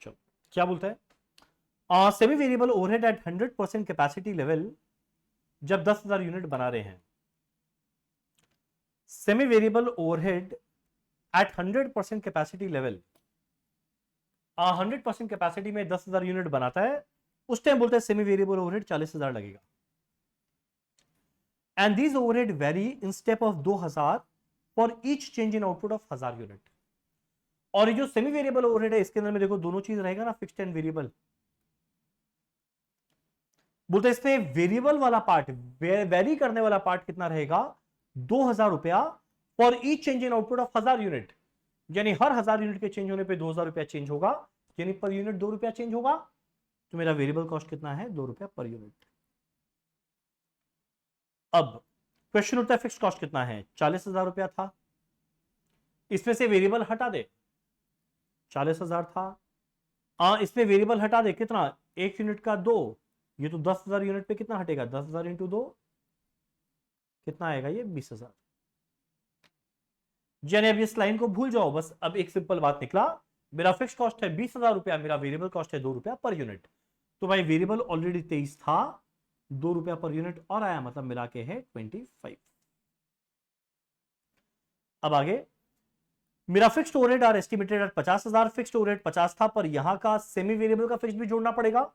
चलो क्या बोलता है, semi variable overhead at 100% capacity level, जब 10,000 यूनिट बना रहे हैं। Semi variable overhead at 100% capacity level, 100% capacity में 10,000 यूनिट बनाता है, उस टाइम बोलते हैं सेमी वेरिएबल ओवरहेड 40,000 लगेगा। And these overhead very in step of 2,000 for each change in output of 1000 unit. और ये जो सेमी वेरिएबल ओवरहेड है, इसके अंदर में देखो दोनों चीज रहेगा ना, फिक्स्ड एंड वेरिएबल। बोलते हैं इसमें वेरिएबल वाला पार्ट, वेरी करने वाला पार्ट कितना रहेगा, 2,000 रुपया for each change in output of 1000 unit, यानी हर 1000 यूनिट के चेंज होने पे 2,000 रुपया चेंज होगा, यानी पर यूनिट 2 रुपया चेंज होगा। तो मेरा वेरिएबल कॉस्ट कितना है, 2 रुपया पर यूनिट। अब क्वेश्चन उठता है फिक्स कॉस्ट कितना है, 40,000 रुपया था, इसमें से वेरिएबल हटा दे, 40,000 था, इसमें वेरिएबल हटा दे कितना, 1 यूनिट का 2, ये तो 10,000 यूनिट पे कितना हटेगा, 10,000 इंटू 2 कितना आएगा, ये 20,000। यानी अब इस लाइन को भूल जाओ, बस अब एक सिंपल बात निकला, मेरा फिक्स कॉस्ट है 20,000 रुपया, मेरा वेरिएबल कॉस्ट है 2 रुपया पर यूनिट। तो भाई वेरिएबल ऑलरेडी 23 था, 2 रुपया पर यूनिट और आया, मतलब मिला के है 25। अब आगे, मेरा fixed overhead are estimated at 50,000, fixed overhead 50 था, पर यहां का सेमी वेरिएबल का फिक्स भी जोड़ना पड़ेगा,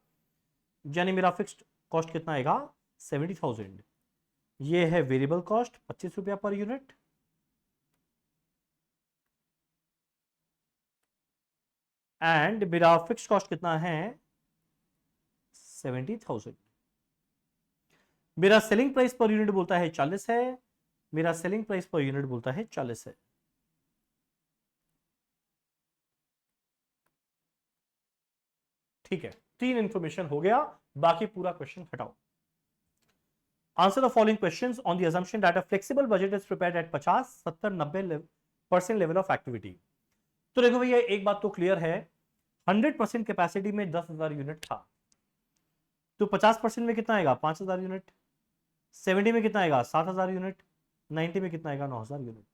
यानी मेरा फिक्स्ड कॉस्ट कितना आएगा, 70,000। ये है वेरिएबल कॉस्ट 25 रुपया पर यूनिट, एंड मेरा फिक्स्ड कॉस्ट कितना है, 70,000। मेरा सेलिंग प्राइस पर यूनिट बोलता है 40 है, मेरा सेलिंग प्राइस पर यूनिट बोलता है 40 है। ठीक है, 3 इंफॉर्मेशन हो गया, बाकी पूरा क्वेश्चन हटाओ। Answer the following questions on the assumption that a flexible budget is prepared at 50, 70, 90% level of activity. तो देखो भैया एक बात तो क्लियर है, 100% कैपेसिटी में 10,000 यूनिट था, तो 50% में कितना आएगा, 5,000 यूनिट, 70 में कितना आएगा, 7,000 यूनिट, 90 में कितना आएगा, 9,000 यूनिट।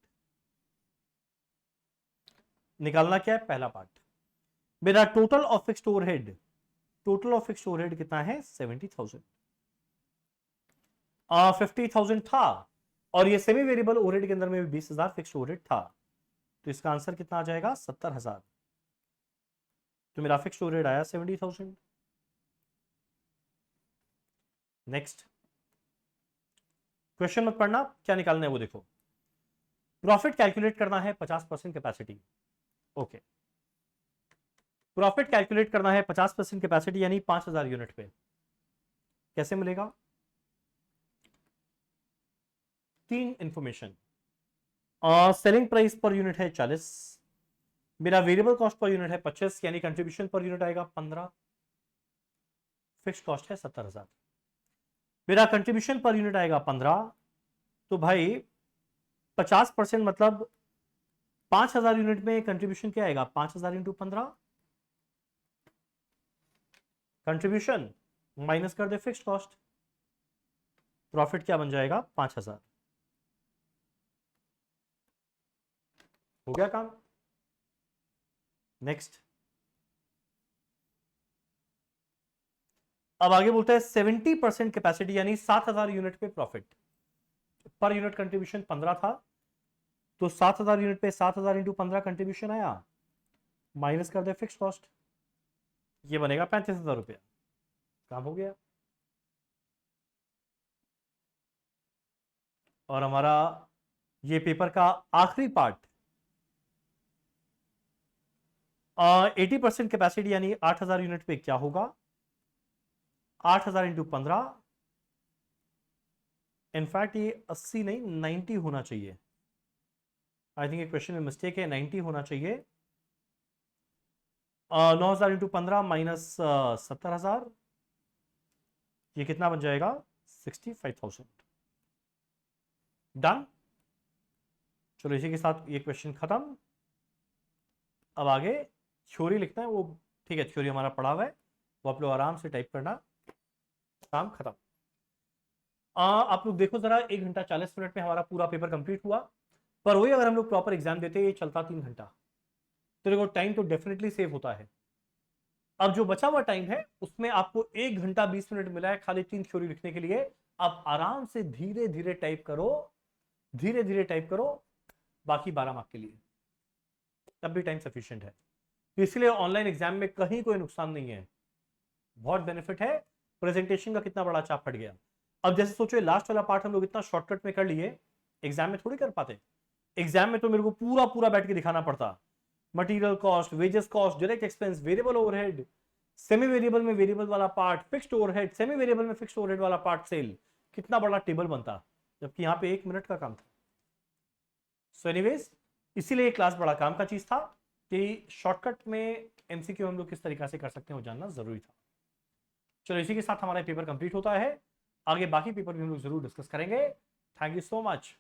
निकालना क्या है, पहला पार्ट, मेरा total of fixed overhead, total of fixed overhead कितना है, 70,000, 50,000 था, और ये सेमी वेरिएबल ओवरहेड के अंदर में भी 20,000 फिक्स्ड ओवरहेड था, तो इसका आंसर कितना आ जाएगा, 70,000। तो मेरा फिक्स्ड ओवरहेड आया 70,000। नेक्स्ट क्वेश्चन मत पढ़ना, क्या निकालना है वो देखो। प्रॉफिट कैलकुलेट करना है 50% कैपेसिटी, ओके, प्रॉफिट कैलकुलेट करना है 50% कैपेसिटी यानी 5,000 यूनिट पे, कैसे मिलेगा, 3 information, selling price per unit है 40, मेरा वेरिएबल कॉस्ट पर यूनिट है 25, यानी कंट्रीब्यूशन पर यूनिट आएगा 15, फिक्स कॉस्ट है 70,000, मेरा कंट्रीब्यूशन पर यूनिट आएगा 15, तो भाई 50% मतलब 5,000 यूनिट में कंट्रीब्यूशन क्या आएगा, 5,000 इंटू 15, कंट्रीब्यूशन माइनस कर दे फिक्स्ड कॉस्ट, प्रॉफिट क्या बन जाएगा, 5,000। हो गया काम। नेक्स्ट, अब आगे बोलता है 70% कैपेसिटी यानी 7000 यूनिट पे प्रॉफिट, पर यूनिट कंट्रीब्यूशन 15 था, तो 7000 यूनिट पे 7000 इंटू 15 कंट्रीब्यूशन आया, माइनस कर दे फिक्स कॉस्ट, ये बनेगा 35,000 रुपया, काम हो गया। और हमारा ये पेपर का आखिरी पार्ट, 80% कैपेसिटी यानी 8000 यूनिट पे क्या होगा, 8000 इंटू 15, इनफैक्ट ये 80 नहीं 90 होना चाहिए, आई थिंक ये क्वेश्चन में मिस्टेक है, 90 होना चाहिए। 9000 इंटू 15 माइनस 70,000, ये कितना बन जाएगा, 65,000। डन। चलो इसी के साथ ये क्वेश्चन खत्म। अब आगे थ्योरी लिखना है, वो ठीक है, थ्योरी हमारा पढ़ा हुआ है, वो आप लोग आराम से टाइप करना, काम खत्म। आप लोग देखो जरा, 1 घंटा 40 मिनट में हमारा पूरा पेपर कंप्लीट हुआ, पर वही अगर हम लोग प्रॉपर एग्जाम देते ये चलता 3 घंटा, तो देखो टाइम तो डेफिनेटली सेव होता है। अब जो बचा हुआ टाइम है उसमें आपको 1 घंटा 20 मिनट मिला है खाली 3 थ्योरी लिखने के लिए। आप आराम से धीरे धीरे टाइप करो, धीरे धीरे टाइप करो, बाकी 12 मार्क के लिए तब भी टाइम सफिशिएंट है। तो इसलिए ऑनलाइन एग्जाम में कहीं कोई नुकसान नहीं है, बहुत बेनिफिट है। प्रेजेंटेशन का कितना बड़ा चाप फट गया। अब जैसे सोचो लास्ट वाला पार्ट हम लोग इतना शॉर्टकट में कर लिए, एग्जाम में थोड़ी कर पाते। एग्जाम में तो मेरे को पूरा पूरा बैठ के दिखाना पड़ता, material cost, wages cost, direct expense, variable overhead, semi variable में वेरिएबल वाला part, fixed overhead, semi variable में फिक्स्ड ओवरहेड वाला पार्ट, सेल, कितना बड़ा टेबल बनता, जबकि यहां पे 1 मिनट का काम था। सो एनीवेज, इसीलिए ये क्लास बड़ा काम का चीज था कि शॉर्टकट में एमसीक्यू हम लोग किस तरीके से कर सकते हैं वो जानना जरूरी था। चलो इसी के साथ हमारा पेपर कंप्लीट होता है, आगे बाकी पेपर भी हम लोग जरूर डिस्कस करेंगे। Thank you so much.